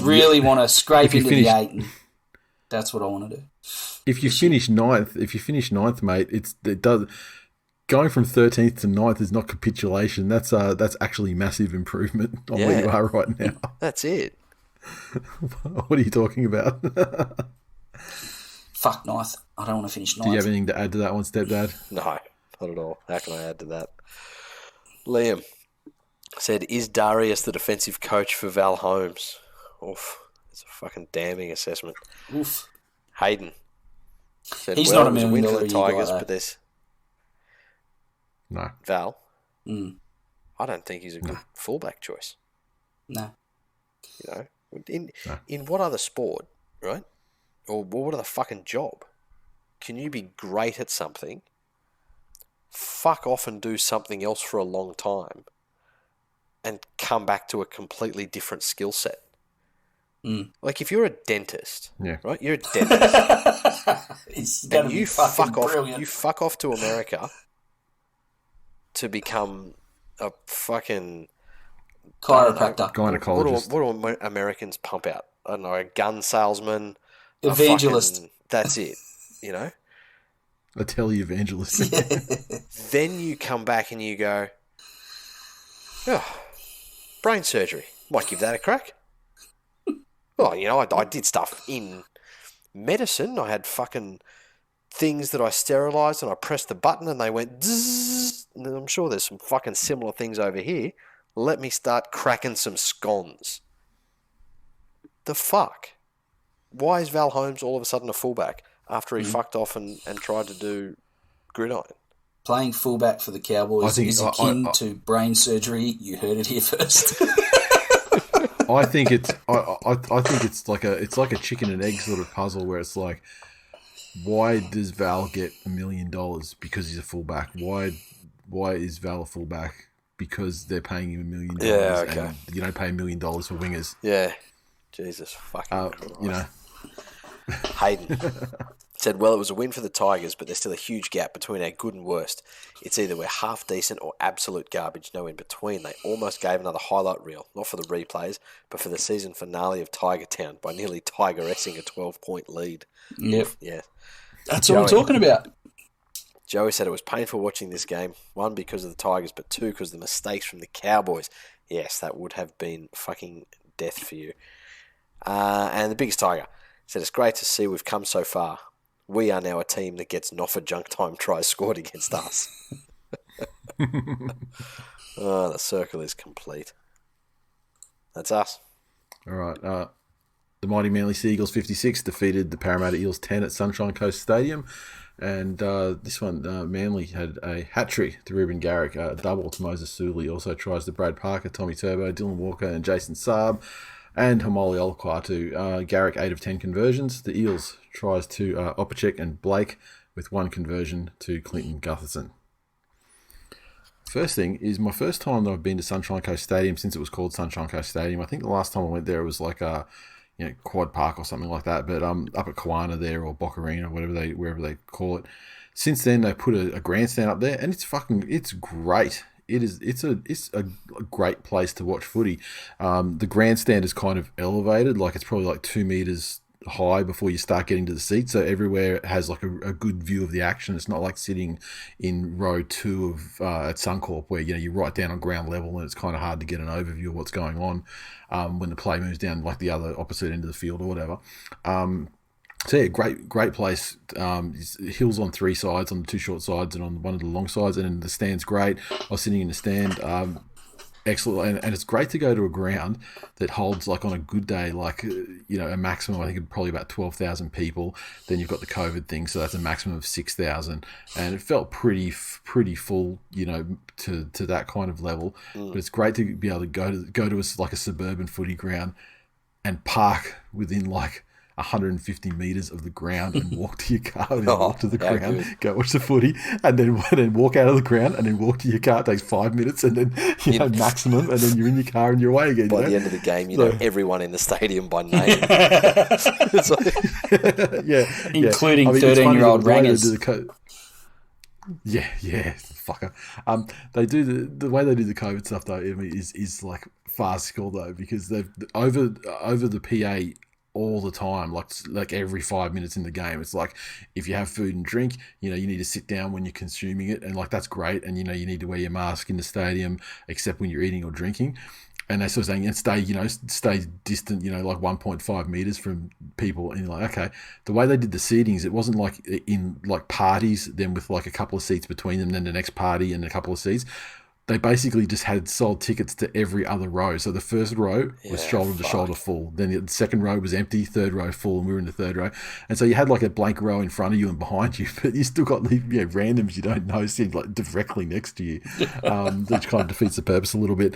really want to scrape into the 8, and that's what I want to do. If you finish 9th, mate, it does. Going from 13th to 9th is not capitulation. That's actually massive improvement on where you are right now. That's it. What are you talking about? Fuck 9th. I don't want to finish 9th. Do you have anything to add to that one, stepdad? No, not at all. How can I add to that? Liam said, is Darius the defensive coach for Val Holmes? Oof. It's a fucking damning assessment. Oof. Hayden said, he's not a win million for the Tigers, guy, but there's... No. Val? I don't think he's a good fullback choice. No. In what other sport, right? Or what other fucking job can you be great at something, fuck off and do something else for a long time, and come back to a completely different skill set? Like if you're a dentist, Yeah. right? You're a dentist, It's going and to be you fucking fuck off. brilliant. You fuck off to America to become a fucking Chiropractor. Gynecologist. What do Americans pump out? I don't know, a gun salesman, Evangelist. That's it. You know. A televangelist. Then you come back and you go, oh, brain surgery. Might give that a crack. Well, you know, I did stuff in medicine. I had fucking things that I sterilised and I pressed the button and they went zzz. And I'm sure there's some fucking similar things over here. Let me start cracking some scones. The fuck? Why is Val Holmes all of a sudden a fullback after he fucked off and tried to do gridiron? Playing fullback for the Cowboys is akin to brain surgery. You heard it here first. I think it's like a chicken and egg sort of puzzle where it's like, why does Val get $1 million? Because he's a fullback. Why is Val a fullback? Because they're paying him $1 million. Yeah, okay. And you don't pay $1 million for wingers. Yeah. Jesus fucking Christ. You know. Hayden said, well, it was a win for the Tigers, but there's still a huge gap between our good and worst. It's either we're half decent or absolute garbage, no in between. They almost gave another highlight reel, not for the replays, but for the season finale of Tiger Town by nearly Tiger-essing a 12-point lead. Yep. Yeah. That's what I'm talking about. Joey said it was painful watching this game, one, because of the Tigers, but two, because of the mistakes from the Cowboys. Yes, that would have been fucking death for you. And the biggest Tiger said, it's great to see we've come so far. We are now a team that gets Noffa junk time tries scored against us. Oh, the circle is complete. That's us. All right. The mighty Manly Sea Eagles 56 defeated the Parramatta Eels 10 at Sunshine Coast Stadium. And this one, Manly had a hat-trick to Ruben Garrick, a double to Moses Suli. Also tries to Brad Parker, Tommy Turbo, Dylan Walker and Jason Saab. And Hamoli Olukwatu. Garrick 8 of 10 conversions. The Eels tries to Opacek and Blake with 1 conversion to Clinton Gutherson. First thing is my first time that I've been to Sunshine Coast Stadium since it was called Sunshine Coast Stadium. I think the last time I went there it was like a Quad Park or something like that, but up at Kawana there or Bocarina, wherever they call it. Since then they put a grandstand up there and it's great. It's a great place to watch footy. The grandstand is kind of elevated, like it's probably like 2 meters high before you start getting to the seats. So everywhere it has like a good view of the action. It's not like sitting in row 2 of at Suncorp where you're right down on ground level and it's kind of hard to get an overview of what's going on when the play moves down like the other opposite end of the field or whatever. So yeah, great place. Hills on 3 sides, on the 2 short sides and on one of the long sides, and then the stand's great. I was sitting in the stand, excellent, and it's great to go to a ground that holds, like on a good day, like a maximum, I think of probably about 12,000 people. Then you've got the COVID thing, so that's a maximum of 6,000, and it felt pretty full, to that kind of level. But it's great to be able to go to a suburban footy ground and park within like 150 metres of the ground and walk to your car and then walk to the ground, good. Go watch the footy and then walk out of the ground and then walk to your car. It takes 5 minutes and then maximum, and then you're in your car and you're away again. By the end of the game, you know everyone in the stadium by name. Including 13-year-old rangers. Yeah, fucker. They do the way they do the COVID stuff though. I mean, is like farcical though, because they've over the PA all the time, like every 5 minutes in the game. It's like, if you have food and drink, you need to sit down when you're consuming it, and like that's great, and you need to wear your mask in the stadium except when you're eating or drinking. And they sort of saying, and stay distant, like 1.5 meters from people. And you're like, okay. The way they did the seatings, it wasn't like in like parties, then with like a couple of seats between them, then the next party and a couple of seats. They basically just had sold tickets to every other row. So the first row was shoulder to shoulder full. Then the second row was empty, third row full, and we were in the third row. And so you had like a blank row in front of you and behind you, but you still got randoms you don't know sitting like directly next to you, which kind of defeats the purpose a little bit.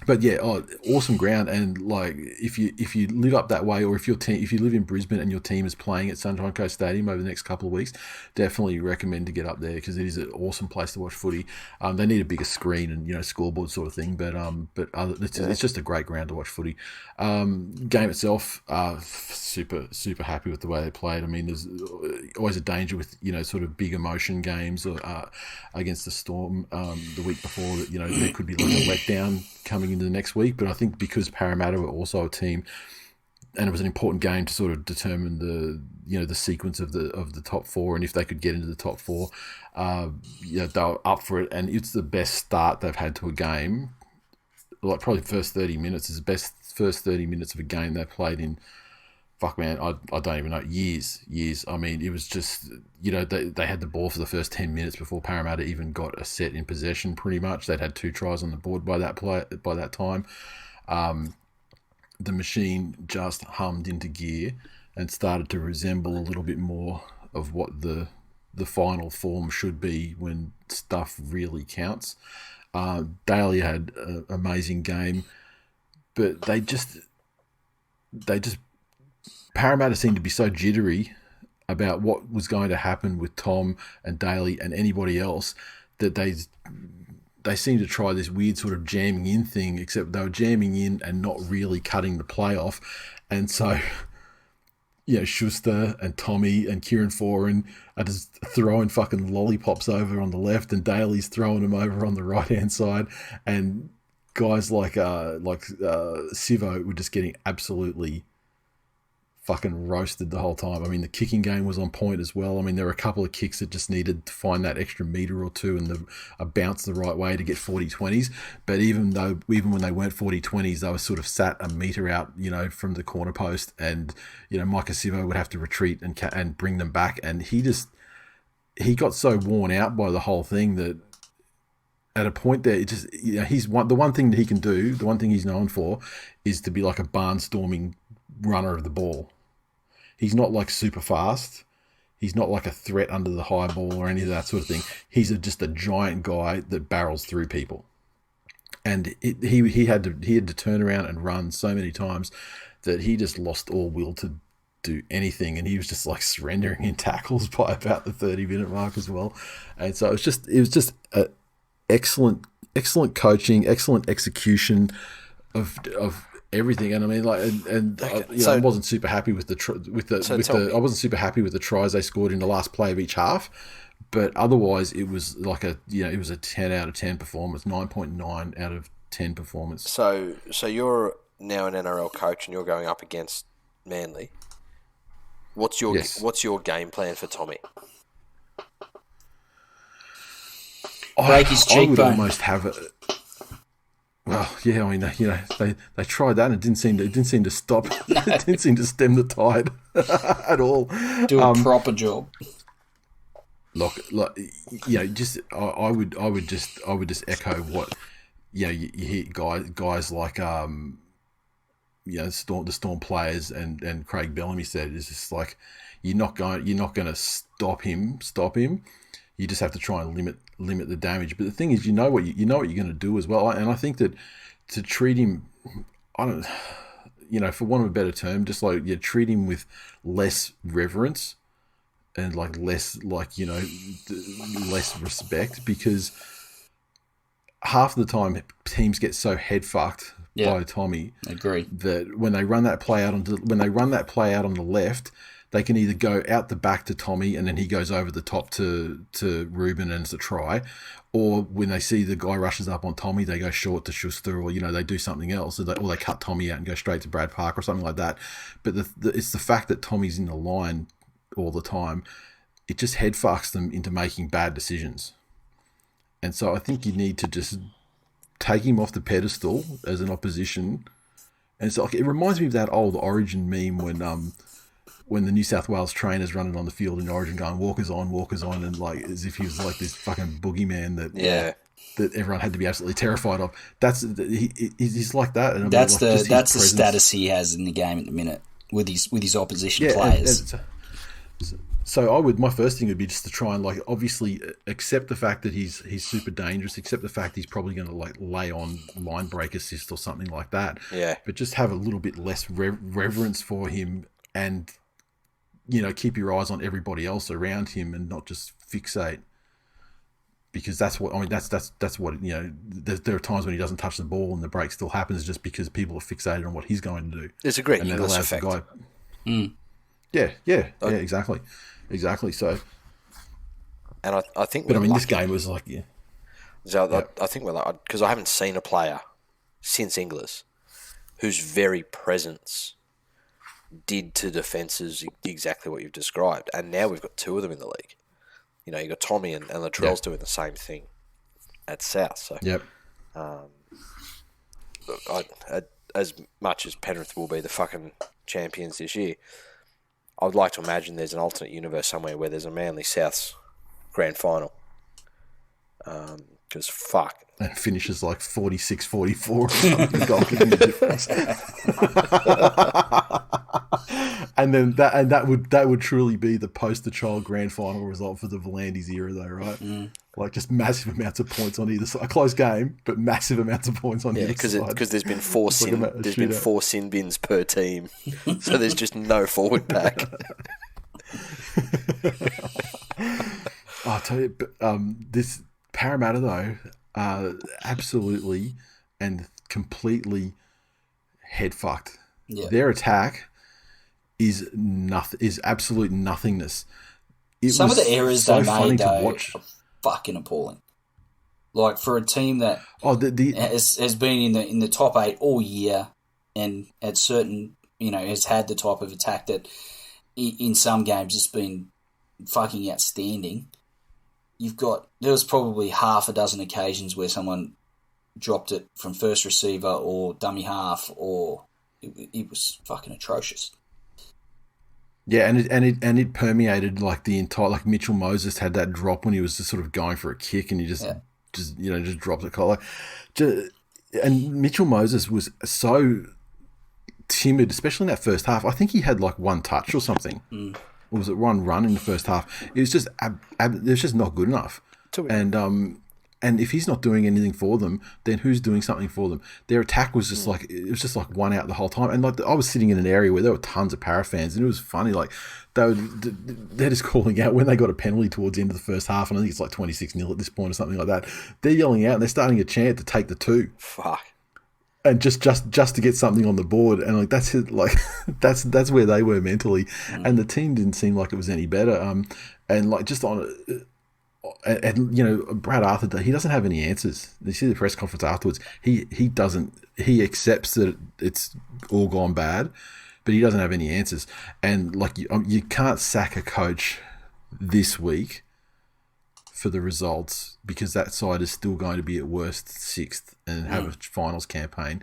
But yeah, awesome ground, and like if you live up that way, or if you live in Brisbane and your team is playing at Sunshine Coast Stadium over the next couple of weeks, definitely recommend to get up there because it is an awesome place to watch footy. They need a bigger screen and scoreboard sort of thing, but it's just a great ground to watch footy. Game itself, super happy with the way they played. I mean, there's always a danger with sort of big emotion games against the Storm the week before that there could be like a letdown coming into the next week, but I think because Parramatta were also a team, and it was an important game to sort of determine the sequence of the top four, and if they could get into the top four, they were up for it, and it's the best start they've had to a game. Like probably the first 30 minutes is the best first 30 minutes of a game they've played in. Fuck man, I don't even know, years. I mean, it was just they had the ball for the first 10 minutes before Parramatta even got a set in possession. Pretty much, they'd had 2 tries on the board by that time. The machine just hummed into gear and started to resemble a little bit more of what the final form should be when stuff really counts. Daly had an amazing game, but they just Parramatta seemed to be so jittery about what was going to happen with Tom and Daly and anybody else that they seemed to try this weird sort of jamming in thing, except they were jamming in and not really cutting the play off. And so, Schuster and Tommy and Kieran Foran are just throwing fucking lollipops over on the left, and Daly's throwing them over on the right-hand side. And guys like Sivo were just getting absolutely fucking roasted the whole time. I mean, the kicking game was on point as well. I mean, there were a couple of kicks that just needed to find that extra metre or two and a bounce the right way to get 40-20s. But even when they weren't 40-20s, they were sort of sat a metre out, from the corner post, and Micah Sivo would have to retreat and bring them back. And he got so worn out by the whole thing that at a point there, it just the one thing that he can do, the one thing he's known for, is to be like a barnstorming runner of the ball. He's not like super fast. He's not like a threat under the high ball or any of that sort of thing. He's just a giant guy that barrels through people. And he had to turn around and run so many times that he just lost all will to do anything, and he was just like surrendering in tackles by about the 30-minute mark as well. And so it was just a excellent coaching, excellent execution of everything. And I mean, I wasn't super happy with I wasn't super happy with the tries they scored in the last play of each half, but otherwise it was like it was a 10 out of 10 performance, 9.9 out of 10 performance. So you're now an NRL coach and you're going up against Manly. What's your game plan for Tommy? Break his cheekbone. I would almost have it. Well, yeah, I mean, they tried that and it didn't seem to stop. No. It didn't seem to stem the tide at all. Do a proper job. Look, I would just echo what you hear guys like the Storm players and Craig Bellamy said. It's just like you're not going to stop him. You just have to try and limit the damage. But the thing is, you know what you're going to do as well. And I think that to treat him, for want of a better term, just like treat him with less reverence and less respect, because half the time teams get so head fucked by Tommy. Agree. That when they run that play out on the left, they can either go out the back to Tommy and then he goes over the top to Ruben and it's a try, or when they see the guy rushes up on Tommy, they go short to Schuster, or they do something else, or they cut Tommy out and go straight to Brad Park or something like that. But it's the fact that Tommy's in the line all the time, it just head fucks them into making bad decisions. And so I think you need to just take him off the pedestal as an opposition. And so it reminds me of that old Origin meme when the New South Wales trainers running on the field in Origin going walkers on, and as if he was like this fucking boogeyman that everyone had to be absolutely terrified of. He's like that. And that's the status he has in the game at the minute with his opposition players. So my first thing would be just to try and like obviously accept the fact that he's super dangerous, accept the fact he's probably going to like lay on line break assist or something like that. Yeah. But just have a little bit less reverence for him, and keep your eyes on everybody else around him and not just fixate. Because that's what that's what there are times when he doesn't touch the ball and the break still happens just because people are fixated on what he's going to do. There's a great English effect. Yeah, exactly. So, and I think, but I mean, this game was like, yeah. So I think we're like, because I haven't seen a player since Inglis whose very presence did to defences exactly what you've described, and now we've got two of them in the league. You got Tommy and Latrell's doing the same thing at South. So, look, as much as Penrith will be the fucking champions this year, I would like to imagine there's an alternate universe somewhere where there's a Manly Souths grand final. Because fuck. And finishes like 46-44 or something, goal kicking difference. And then that would truly be the poster child grand final result for the Volandis era, though, right? Like just massive amounts of points on either side. A close game, but massive amounts of points on either side. Because there's been four sin bins per team, so there's just no forward pack. I'll tell you, but this Parramatta though, absolutely and completely head fucked. Yeah. Their attack is absolute nothingness. Some of the errors they made though are fucking appalling. Like for a team that has been in the top 8 all year, and at certain has had the type of attack that in some games has been fucking outstanding. There was probably half a dozen occasions where someone dropped it from first receiver or dummy half, or it was fucking atrocious. Yeah, and it permeated like the entire, like Mitchell Moses had that drop when he was just sort of going for a kick and he just dropped the collar. And Mitchell Moses was so timid, especially in that first half. I think he had like one touch or something. Or was it one run in the first half? It was just it was just not good enough. And if he's not doing anything for them, then who's doing something for them? Their attack was just like, it was just like one out the whole time. And like I was sitting in an area where there were tons of Para fans, and it was funny. Like they're just calling out when they got a penalty towards the end of the first half, and I think it's like 26-0 at this point or something like that. They're yelling out and they're starting a chant to take the 2. Fuck. And just to get something on the board, and like that's it. Like that's where they were mentally, and the team didn't seem like it was any better. And like just on. And Brad Arthur, he doesn't have any answers. You see the press conference afterwards. He doesn't. He accepts that it's all gone bad, but he doesn't have any answers. And like you can't sack a coach this week for the results, because that side is still going to be at worst 6th and have a finals campaign.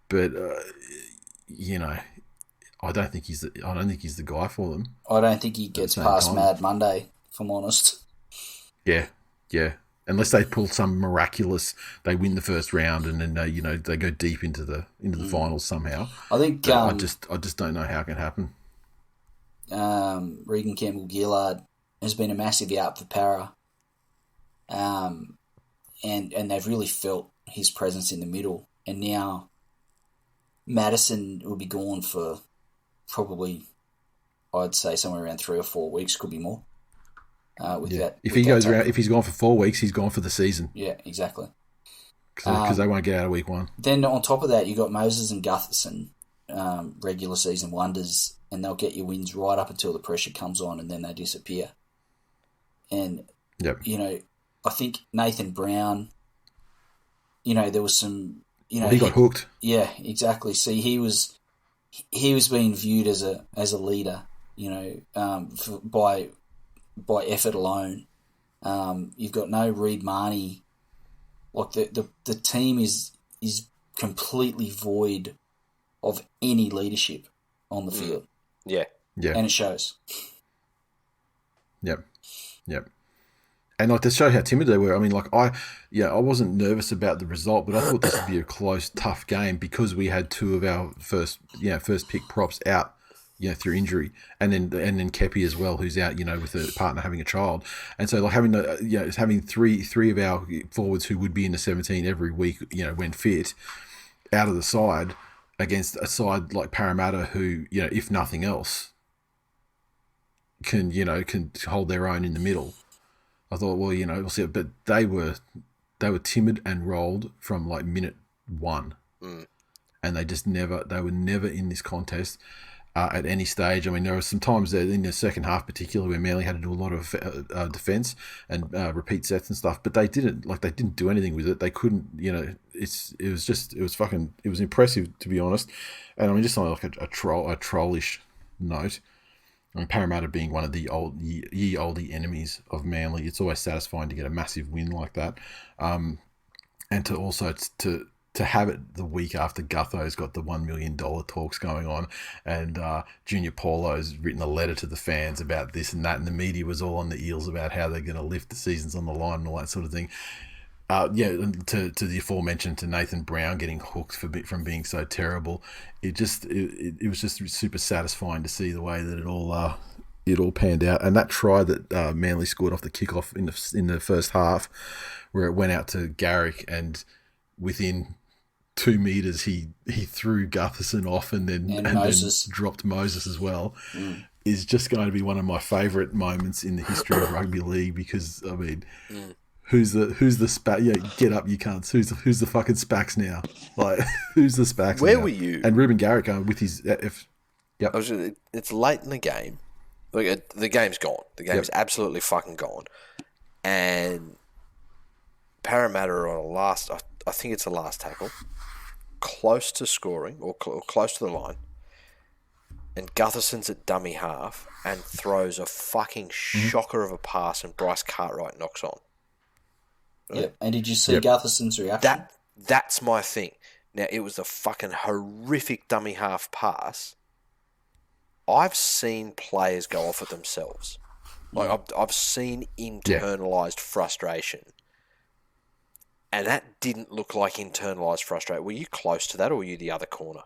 But I don't think he's the guy for them. I don't think he gets past Mad Monday, if I'm honest. Yeah. Unless they pull some miraculous, they win the first round and then they go deep into the finals somehow. I think I just don't know how it can happen. Regan Campbell-Gillard has been a massive out for Para, and they've really felt his presence in the middle. And now Madison will be gone for probably, I'd say, somewhere around 3 or 4 weeks, could be more. If he's gone for 4 weeks, he's gone for the season. Yeah, exactly. Because they won't get out of week 1. Then on top of that, you got Moses and Gutherson, regular season wonders, and they'll get you wins right up until the pressure comes on, and then they disappear. And I think Nathan Brown, there was some, he got hooked. Yeah, exactly. See, he was being viewed as a leader, by effort alone. You've got no Reed Marnie. Like the team is completely void of any leadership on the field. Yeah. And it shows. Yep. And like to show how timid they were, I mean, like I wasn't nervous about the result, but I thought this would be a close, tough game because we had 2 of our first pick props out through injury, and then Kepi as well, who's out, with a partner having a child, and so like having three of our forwards who would be in the 17 every week, when fit, out of the side against a side like Parramatta, who if nothing else can hold their own in the middle. I thought, well, we'll see, but they were timid and rolled from like minute one, and they were never in this contest. At any stage. I mean, there were some times that in the second half, particularly, where Manly had to do a lot of defence and repeat sets and stuff, but they didn't do anything with it. They couldn't, it was impressive, to be honest. And I mean, just on like a trollish note, I mean, Parramatta being one of the ye olde enemies of Manly, it's always satisfying to get a massive win like that, and to also to have it the week after Gutho's got the $1 million talks going on, and Junior Paulo's written a letter to the fans about this and that, and the media was all on the eels about how they're going to lift the seasons on the line and all that sort of thing. To the aforementioned, to Nathan Brown getting hooked from being so terrible, it was just super satisfying to see the way that it all panned out. And that try that Manly scored off the kickoff in the first half, where it went out to Garrick, and within 2 meters he threw Gutherson off and then dropped Moses as well, is just going to be one of my favourite moments in the history of rugby league, because I mean, who's the SPAC? Yeah, get up, you cunts. Who's the fucking SPACs now? Like, who's the SPACs? Where now? were you? And Ruben Garrick with his yep. It's late in the game. Like, the game's gone. The game's absolutely fucking gone. And Parramatta are on a last. I think it's a last tackle, close to scoring or close to the line, and Gutherson's at dummy half and throws a fucking shocker of a pass, and Bryce Cartwright knocks on. Right? Yeah, and did you see Gutherson's reaction? That's my thing. Now, it was a fucking horrific dummy half pass. I've seen players go off at themselves. Like, I've seen internalized frustration. And that didn't look like internalized frustration. Were you close to that, or were you the other corner?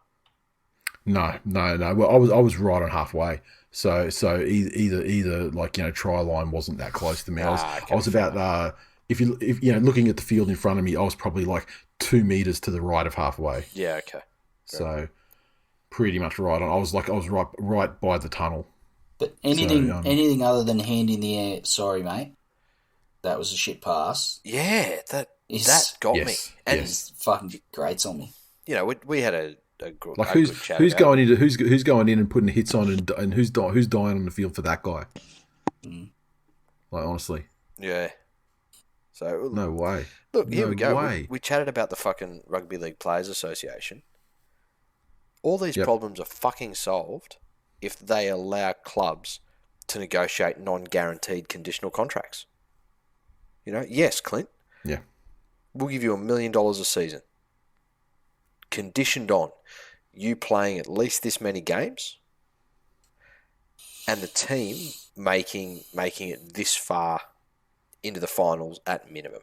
No. Well, I was right on halfway. So either like, try line wasn't that close to me. I was about if looking at the field in front of me, I was probably like 2 meters to the right of halfway. Yeah, okay. So pretty much right on. I was right by the tunnel. But anything other than hand in the air, sorry mate, that was a shit pass. Yeah, that got me. And it fucking grates on me. We had a good chat. Who's going in and putting hits on, and who's dying on the field for that guy? Like, honestly. Yeah. So no way. Look, here we go. We chatted about the fucking Rugby League Players Association. All these problems are fucking solved if they allow clubs to negotiate non-guaranteed conditional contracts. Yes, Clint. Yeah. We'll give you $1 million a season, conditioned on you playing at least this many games and the team making it this far into the finals at minimum.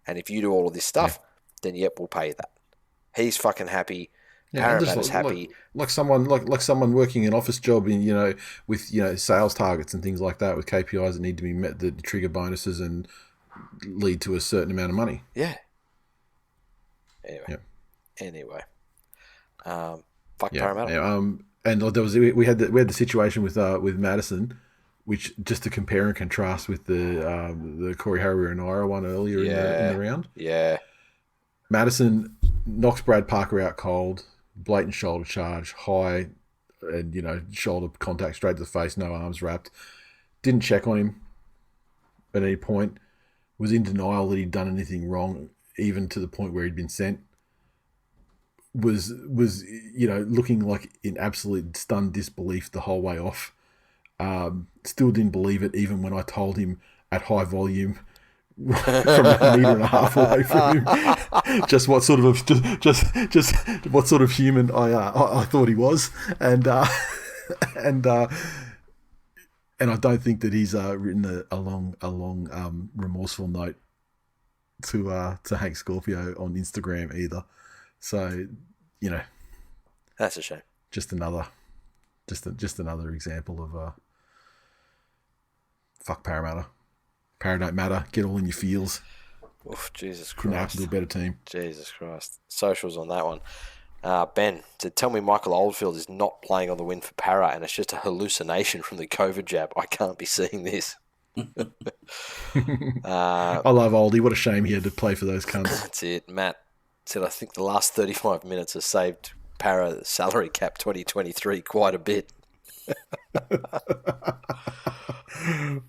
And if you do all of this stuff, then we'll pay you that. He's fucking happy. Parramatta's happy. Like someone working an office job in with sales targets and things like that, with KPIs that need to be met, that trigger bonuses and lead to a certain amount of money. Yeah. Anyway. Fuck Parramatta. Yeah, and we had the situation with Madison, which, just to compare and contrast with the Corey Harrier and Ira one earlier in the round. Yeah. Madison knocks Brad Parker out cold, blatant shoulder charge, high, and shoulder contact straight to the face, no arms wrapped. Didn't check on him at any point. Was in denial that he'd done anything wrong, even to the point where he'd been sent. Was looking like in absolute stunned disbelief the whole way off. Still didn't believe it, even when I told him at high volume from a metre and a half away from him, just what sort of what sort of human I thought he was, and I don't think that he's written a long remorseful note to Hank Scorpio on Instagram either. So, that's a shame. Just another just another example of fuck Parramatta. Parra don't matter. Get all in your feels. Oof, Jesus Couldn't happen Christ. to a better team. Jesus Christ. Socials on that one. Ben said, tell me Michael Oldfield is not playing on the win for Parra and it's just a hallucination from the COVID jab. I can't be seeing this. I love Oldie. What a shame he had to play for those cunts. That's it. Matt said, I think the last 35 minutes has saved Parra salary cap 2023 quite a bit.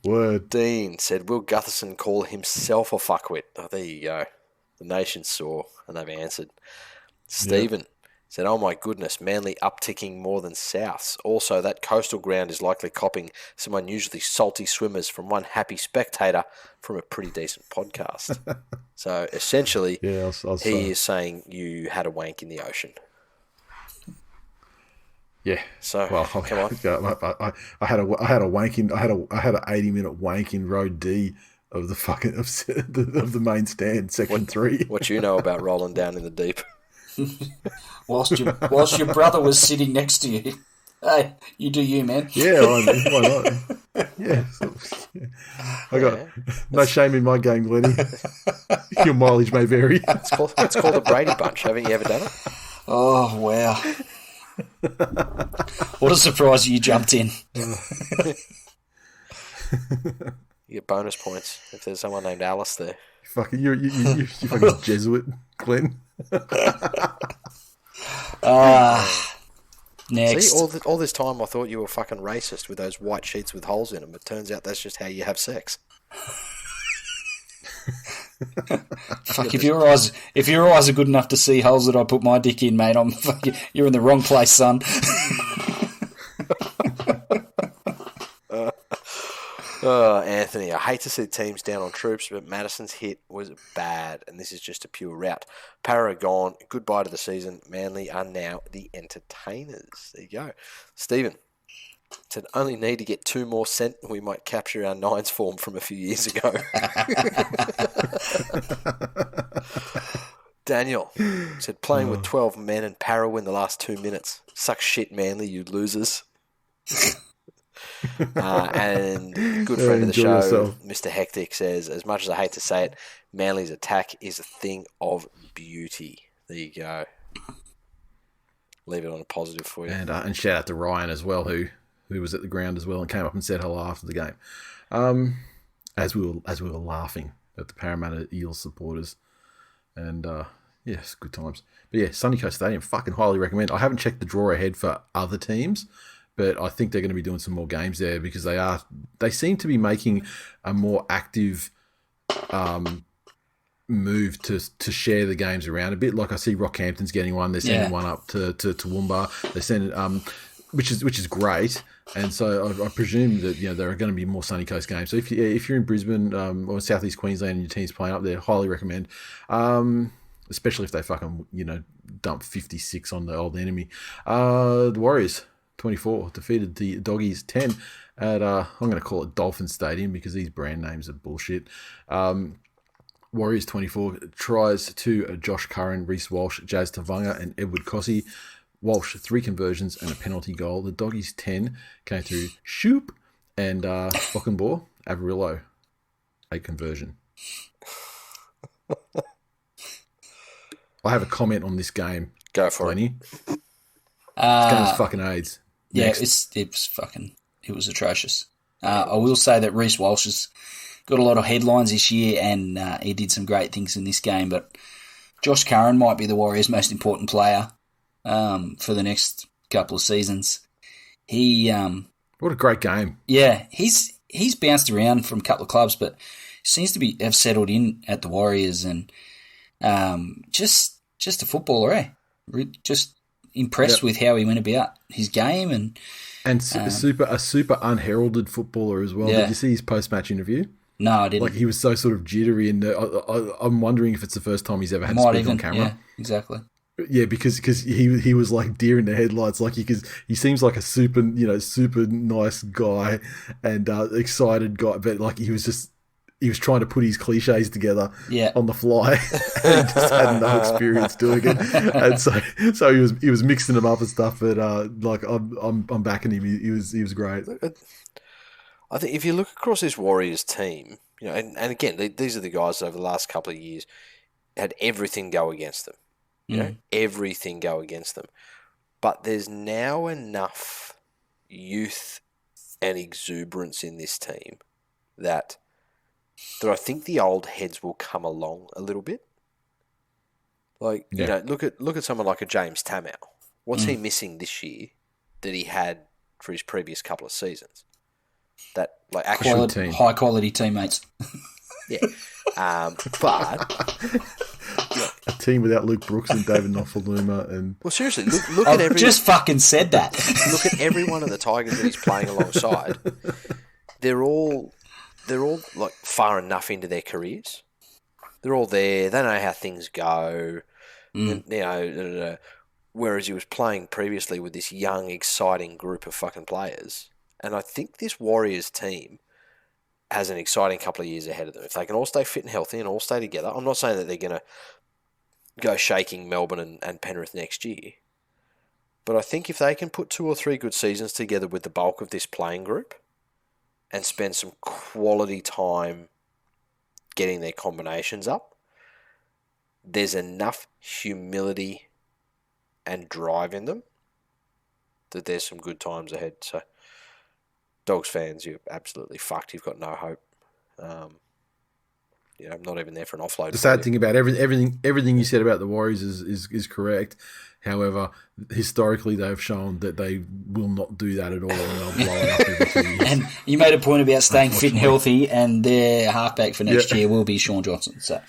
Word. Dean said, will Gutherson call himself a fuckwit? Oh, there you go. The nation saw and they've answered. Stephen said, oh my goodness, Manly upticking more than Souths. Also, that coastal ground is likely copping some unusually salty swimmers from one happy spectator from a pretty decent podcast. So essentially, he is saying you had a wank in the ocean. Yeah. So come on. I had an 80-minute wank in row D of the fucking of the main stand, section 3. What you know about rolling down in the deep? whilst your brother was sitting next to you. Hey, you do you, man. Yeah, why not? Yeah. I got no shame in my game, Glenny. Your mileage may vary. It's called a Brady Bunch. Haven't you ever done it? Oh, wow. What a surprise you jumped in. You get bonus points if there's someone named Alice there. You fucking Jesuit, Glenn. Next. See, all this time I thought you were fucking racist with those white sheets with holes in them. It turns out that's just how you have sex. Fuck, if your eyes are good enough to see holes that I put my dick in, mate, you're in the wrong place, son. Anthony, I hate to see teams down on troops, but Madison's hit was bad, and this is just a pure rout. Parra gone. Goodbye to the season. Manly are now the entertainers. There you go. Stephen said, only need to get 2 more sent and we might capture our nines form from a few years ago. Daniel said, playing with 12 men and Parra win the last 2 minutes. Suck shit, Manly, you losers. And good friend of the show, yourself. Mr. Hectic, says, as much as I hate to say it, Manly's attack is a thing of beauty. There you go. Leave it on a positive for you. And shout out to Ryan as well, who was at the ground as well and came up and said hello after the game. As we were laughing at the Parramatta Eels supporters. And yes, good times. But yeah, Sunny Coast Stadium, fucking highly recommend. I haven't checked the draw ahead for other teams, but I think they're going to be doing some more games there because they seem to be making a more active move to share the games around a bit. Like I see Rockhampton's getting one. They're sending one up to Toowoomba. They're sending which is great. And so I presume that there are going to be more Sunny Coast games. So if you're in Brisbane or Southeast Queensland and your team's playing up there, highly recommend. Especially if they fucking dump 56 on the old enemy. The Warriors 24 defeated the Doggies 10 at I'm going to call it Dolphin Stadium because these brand names are bullshit. Warriors 24 tries to Josh Curran, Reece Walsh, Jazz Tavanga, and Edward Cossey. Walsh 3 conversions and a penalty goal. The Doggies 10 came through Shoop and Lockenbaugh, Averillo 8 conversion. I have a comment on this game. Go for it. This game was fucking AIDS. Next. Yeah, it was atrocious. I will say that Reece Walsh has got a lot of headlines this year and he did some great things in this game, but Josh Curran might be the Warriors' most important player for the next couple of seasons. What a great game. Yeah, he's bounced around from a couple of clubs, but seems to have settled in at the Warriors and just a footballer, eh? Just impressed with how he went about his game and a super unheralded footballer as well. Yeah. Did you see his post-match interview? No, I didn't. Like he was so sort of jittery, and I'm wondering if it's the first time he's ever had to speak on camera. Yeah, exactly. Yeah, because he was like deer in the headlights. Like he seems like a super nice guy and excited guy, but like he was just he was trying to put his cliches together Yeah. on the fly, and he just had no experience doing it, and so he was mixing them up and stuff. But like I'm backing him. He was great. I think if you look across this Warriors team, you know, and again, these are the guys that over the last couple of years had everything go against them. You know, everything go against them. But there's now enough youth and exuberance in this team that I think the old heads will come along a little bit. Like, you know, look at someone like a James Tamau. What's he missing this year that he had for his previous couple of seasons? That like actual high quality teammates. Yeah. But a team without Luke Brooks and David Nofaluma and well, seriously, look at every. Just fucking said that. Look at every one of the Tigers that he's playing alongside. They're all like far enough into their careers. They're all there. They know how things go. And, you know, whereas he was playing previously with this young, exciting group of fucking players. And I think this Warriors team has an exciting couple of years ahead of them. If they can all stay fit and healthy and all stay together, I'm not saying that they're going to go shaking Melbourne and Penrith next year. But I think if they can put 2 or 3 good seasons together with the bulk of this playing group and spend some quality time getting their combinations up, there's enough humility and drive in them that there's some good times ahead. So, Dogs fans, you're absolutely fucked. You've got no hope. You know, I'm not even there for an offload. The sad thing about everything you said about the Warriors is correct. However, historically they've shown that they will not do that at all, and they'll blow it up every 2 years. And you made a point about staying fit and healthy, and their halfback for next year will be Sean Johnson. So,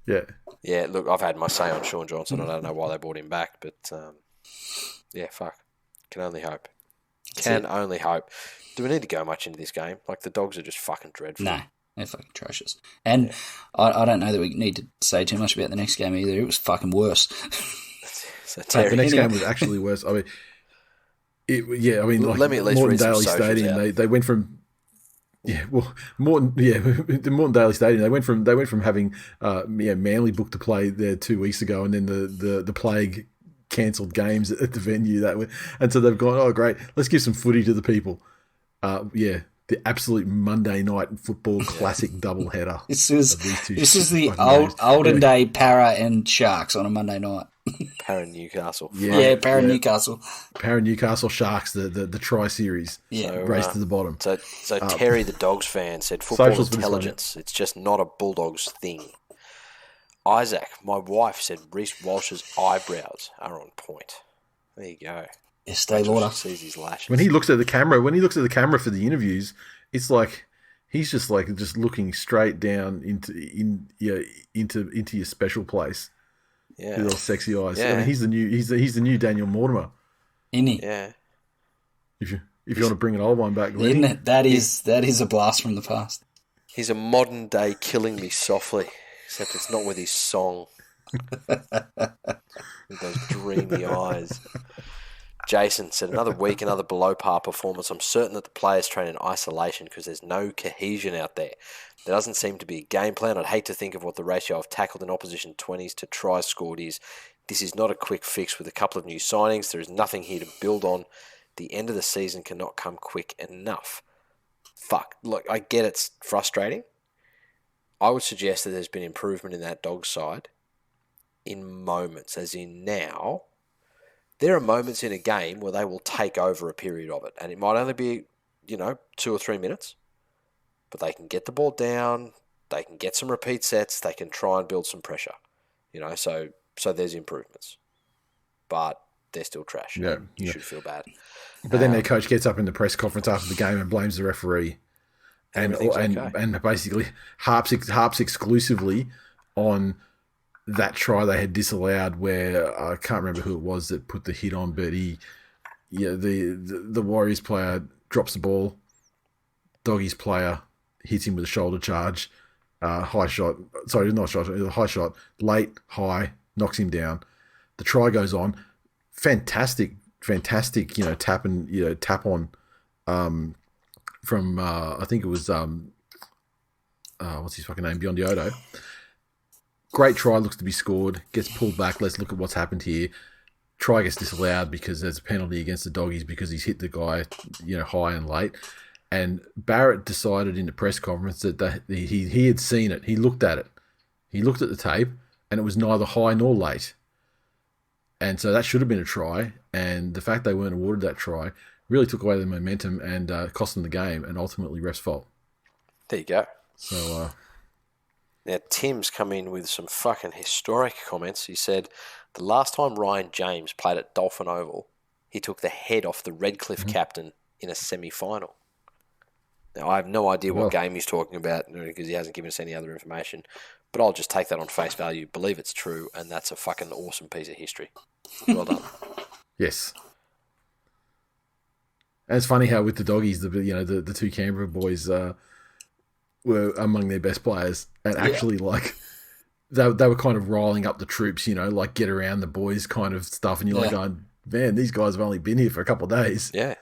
yeah. Look, I've had my say on Sean Johnson. I don't know why they brought him back, but yeah, fuck. Can only hope. Only hope. Do we need to go much into this game? Like, the Dogs are just fucking dreadful. No, they're fucking atrocious. And I don't know that we need to say too much about the next game either. It was fucking worse. So the next game was actually worse. I mean, let me at least Morton read some Daly socials Stadium. out. They went from the Morton Daly Stadium. They went from having Manly booked to play there 2 weeks ago, and then the plague cancelled games at the venue and so they've gone, oh great, let's give some footy to the people. The absolute Monday night football classic doubleheader. This is the olden day Para and Sharks on a Monday night. Para Newcastle. Para Newcastle. Para Newcastle Sharks, the Tri Series. Yeah. So, race to the bottom. So Terry, the Dogs fan, said football intelligence. It's just not a Bulldogs thing. Isaac, my wife, said Reece Walsh's eyebrows are on point. There you go. Estee Lauder sees his lashes. When he looks at the camera for the interviews, it's like he's just looking straight down into your special place. Yeah, with little sexy eyes. Yeah. I mean, he's the new Daniel Mortimer. Isn't he? Yeah. If you want to bring an old one back, isn't it? That is a blast from the past. He's a modern day Killing Me Softly, except it's not with his song. With those dreamy eyes. Jason said, another week, another below par performance. I'm certain that the players train in isolation because there's no cohesion out there. There doesn't seem to be a game plan. I'd hate to think of what the ratio of tackled in opposition 20s to tries scored is. This is not a quick fix with a couple of new signings. There is nothing here to build on. The end of the season cannot come quick enough. Fuck. Look, I get it's frustrating. I would suggest that there's been improvement in that dog side in moments, as in now. There are moments in a game where they will take over a period of it, and it might only be, 2 or 3 minutes, but they can get the ball down, they can get some repeat sets, they can try and build some pressure, so there's improvements, but they're still trash. Yeah, you should feel bad. But then their coach gets up in the press conference after the game and blames the referee, and basically harps exclusively on that try they had disallowed, where I can't remember who it was that put the hit on, but the Warriors player drops the ball, Doggies player hits him with a shoulder charge, high shot, late, high, knocks him down. The try goes on, fantastic, tap on from I think it was what's his fucking name? Biondo. Great try, looks to be scored. Gets pulled back. Let's look at what's happened here. Try gets disallowed because there's a penalty against the Doggies because he's hit the guy, high and late. And Barrett decided in the press conference that he had seen it. He looked at it. He looked at the tape, and it was neither high nor late. And so that should have been a try. And the fact they weren't awarded that try really took away the momentum and cost them the game, and ultimately ref's fault. There you go. So now Tim's come in with some fucking historic comments. He said, the last time Ryan James played at Dolphin Oval, he took the head off the Redcliffe captain in a semi-final. Now, I have no idea what game he's talking about because he hasn't given us any other information, but I'll just take that on face value, believe it's true, and that's a fucking awesome piece of history. Well done. Yes. And it's funny how with the Doggies, the two Canberra boys were among their best players, and actually they were kind of riling up the troops, like get around the boys kind of stuff, and you're like going, man, these guys have only been here for a couple of days. Yeah.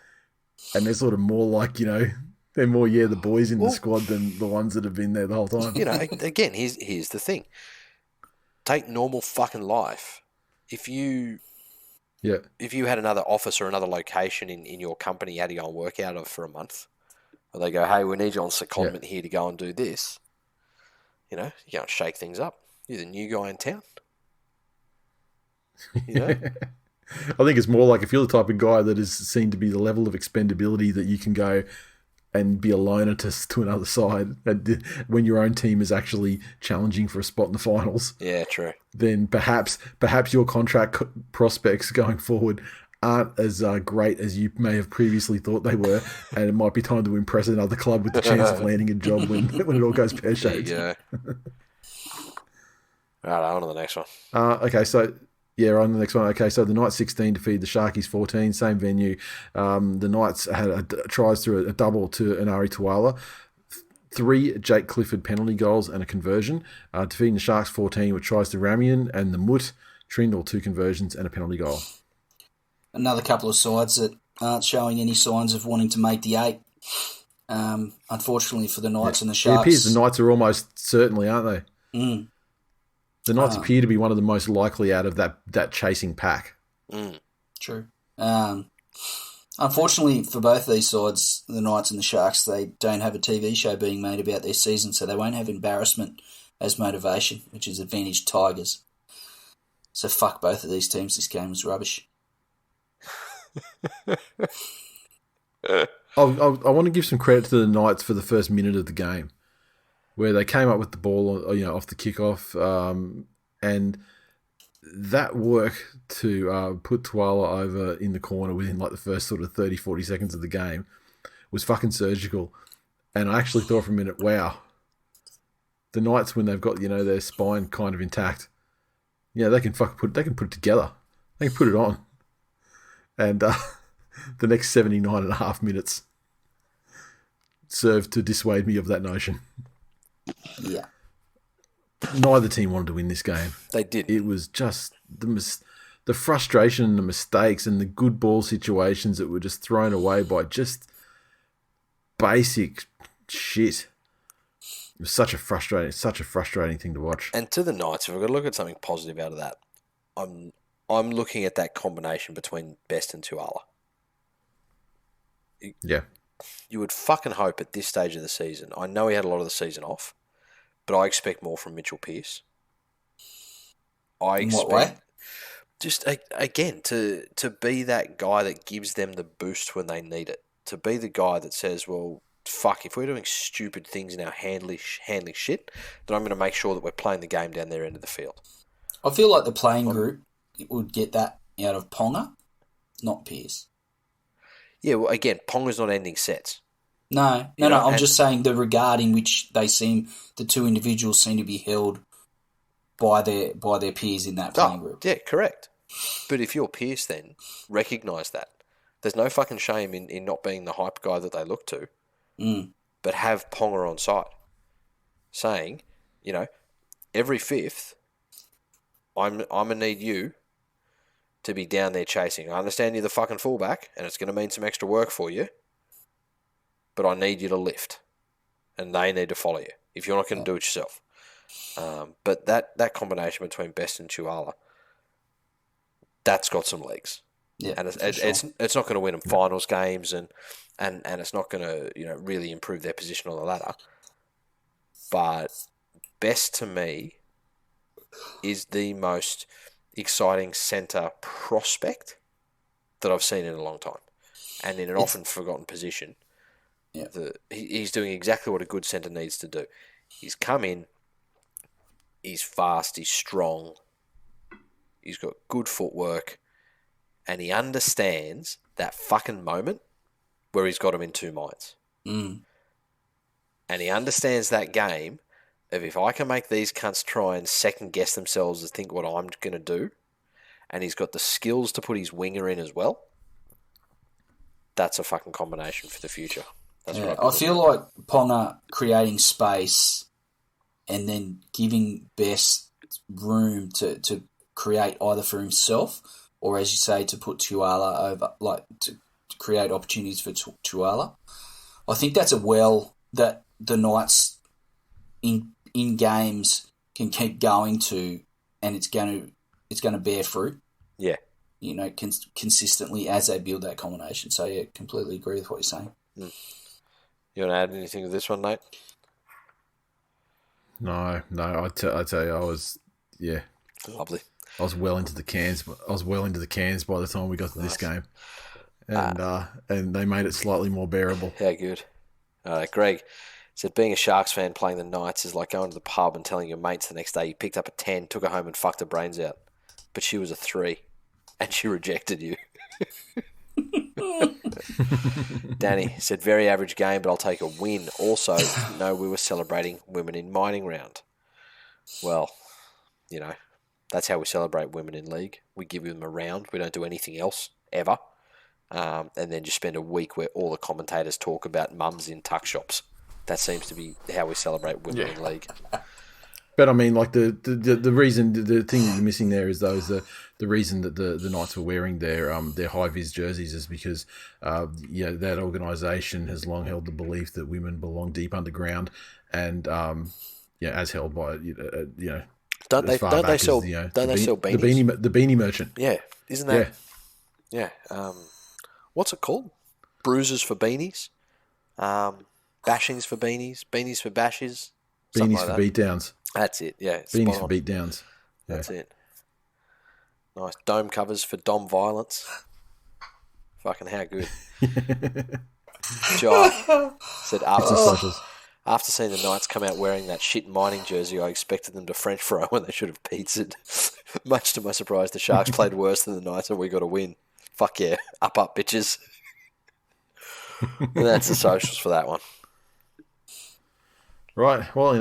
And they're sort of more like, they're more, the boys in the squad than the ones that have been there the whole time. Again, here's the thing. Take normal fucking life. If you had another office or another location in your company you had to go and work out of for a month, or they go, hey, we need you on secondment here to go and do this, you go and shake things up. You're the new guy in town. I think it's more like if you're the type of guy that is seen to be the level of expendability that you can go and be a loaner to another side when your own team is actually challenging for a spot in the finals. Yeah, true. Then perhaps your contract prospects going forward aren't as great as you may have previously thought they were, and it might be time to impress another club with the chance of landing a job when it all goes pear-shaped. Yeah. All right, on to the next one. Okay, so... Yeah, on the next one. Okay, so the Knights 16 defeated the Sharkies 14, same venue. The Knights had tries through a double to Anari TWiL, 3 Jake Clifford penalty goals and a conversion, defeating the Sharks 14 with tries to Ramian and the Mutt, Trindle 2 conversions and a penalty goal. Another couple of sides that aren't showing any signs of wanting to make the 8. Unfortunately for the Knights and the Sharks. It appears the Knights are almost certainly, aren't they? Mm. The Knights appear to be one of the most likely out of that chasing pack. True. Unfortunately for both these sides, the Knights and the Sharks, they don't have a TV show being made about their season, so they won't have embarrassment as motivation, which is advantage Tigers. So fuck both of these teams. This game was rubbish. I want to give some credit to the Knights for the first minute of the game, where they came up with the ball, off the kickoff, and that work to put TWiL over in the corner within like the first sort of 30, 40 seconds of the game was fucking surgical. And I actually thought for a minute, wow, the Knights, when they've got, their spine kind of intact, they can put it together. They can put it on. And the next 79 and a half minutes served to dissuade me of that notion. Yeah. Neither team wanted to win this game. They did. It was just the frustration and the mistakes and the good ball situations that were just thrown away by just basic shit. It was such a frustrating thing to watch. And to the Knights, if we've got to look at something positive out of that, I'm looking at that combination between Best and TWiL. Yeah. You would fucking hope at this stage of the season. I know he had a lot of the season off, but I expect more from Mitchell Pearce. In what way? Just again to be that guy that gives them the boost when they need it. To be the guy that says, "Well, fuck, if we're doing stupid things in our handling shit, then I'm going to make sure that we're playing the game down their end of the field." I feel like the playing group would get that out of Ponga, not Pearce. Yeah, well, again, Ponga's not ending sets. No. I'm just saying the regard in which the two individuals seem to be held by their peers in that playing group. Yeah, correct. But if you're Pearce, then recognise that. There's no fucking shame in not being the hype guy that they look to, but have Ponga on side, saying, every fifth, I'm gonna need you to be down there chasing. I understand you're the fucking fullback, and it's going to mean some extra work for you, but I need you to lift, and they need to follow you. if you're not going to do it yourself. But that combination between Best and TWiL, that's got some legs. Yeah, and it's not going to win them finals games, and it's not going to really improve their position on the ladder. But Best to me is the most exciting centre prospect that I've seen in a long time, and in an often forgotten position. Yeah, he's doing exactly what a good centre needs to do. He's come in, he's fast, he's strong, he's got good footwork, and he understands that fucking moment where he's got him in two minds. Mm. And he understands that game of, if I can make these cunts try and second guess themselves and think what I'm going to do, and he's got the skills to put his winger in as well, that's a fucking combination for the future. That's what I feel like Ponga creating space and then giving Best room to create either for himself or, as you say, to put TWiL over, like to create opportunities for TWiL. I think that's a well that the Knights in games can keep going to, and it's going to bear fruit. Yeah, consistently as they build that combination. So yeah, completely agree with what you're saying. Mm. You want to add anything to this one, Nate? No. I tell you, I was lovely. I was well into the cans. by the time we got to this game, and they made it slightly more bearable. How good. Greg said, being a Sharks fan playing the Knights is like going to the pub and telling your mates the next day you picked up a 10, took her home and fucked her brains out. But she was a 3, and she rejected you. Danny said, very average game, but I'll take a win. Also, no, we were celebrating women in mining round. Well, that's how we celebrate women in league. We give them a round. We don't do anything else, ever. And then just spend a week where all the commentators talk about mums in tuck shops. That seems to be how we celebrate women in league. But I mean, like the reason, the thing you're missing there is the reason that the Knights were wearing their high vis jerseys is because that organisation has long held the belief that women belong deep underground, and as held by don't they sell beanies? The beanie merchant. Yeah, isn't that? Yeah. What's it called? Bruises for beanies, bashings for beanies, beanies for bashes, beanies like for beatdowns. That's it. Yeah, beanies for beatdowns. Yeah. That's it. Nice dome covers for dom violence. Fucking how good. Jai said after seeing the Knights come out wearing that shit mining jersey, I expected them to French fry when they should have pizzaed. Much to my surprise, the Sharks played worse than the Knights and we got a win. Fuck yeah. Up, bitches. And that's the socials for that one. Right, well,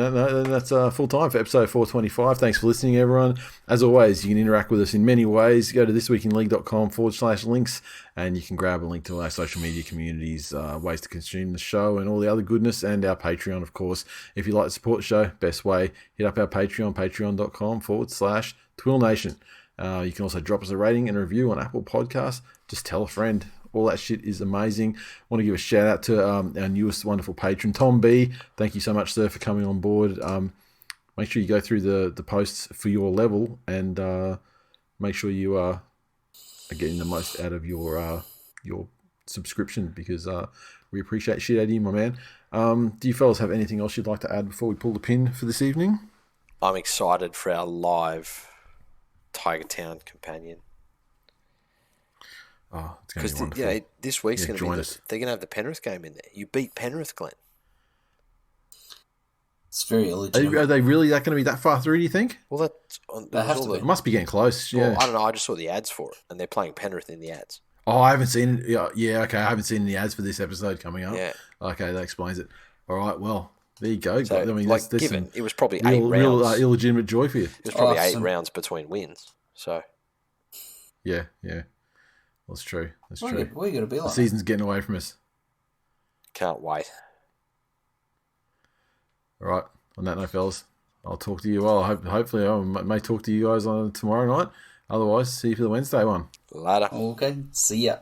that's full time for episode 425. Thanks for listening, everyone. As always, you can interact with us in many ways. Go to thisweekinleague.com/links, and you can grab a link to our social media communities, ways to consume the show, and all the other goodness, and our Patreon, of course. If you'd like to support the show, best way, hit up our Patreon, patreon.com/TWiL Nation. You can also drop us a rating and review on Apple Podcasts. Just tell a friend. All that shit is amazing. Want to give a shout out to our newest wonderful patron, Tom B. Thank you so much, sir, for coming on board. Make sure you go through the posts for your level and make sure you are getting the most out of your subscription, because we appreciate shit out of you, my man. Do you fellas have anything else you'd like to add before we pull the pin for this evening? I'm excited for our live Tiger Town companion. Oh, it's going to be wonderful. Yeah, this week's going to be. They're going to have the Penrith game in there. You beat Penrith, Glen. It's very illegitimate. Are they really going to be that far through, do you think? Well, it must be getting close. Yeah. Well, I don't know. I just saw the ads for it, and they're playing Penrith in the ads. Oh, I haven't seen it. Yeah, okay. I haven't seen the ads for this episode coming up. Yeah. Okay, that explains it. All right, well, there you go. So, I mean, given it was probably real, 8 rounds. Real illegitimate joy for you. It was probably 8 rounds between wins. So. Yeah. That's true. What are you going to be like? The season's getting away from us. Can't wait. All right. On that note, fellas, I'll talk to you all. Hopefully, I may talk to you guys on tomorrow night. Otherwise, see you for the Wednesday one. Later. Okay. See ya.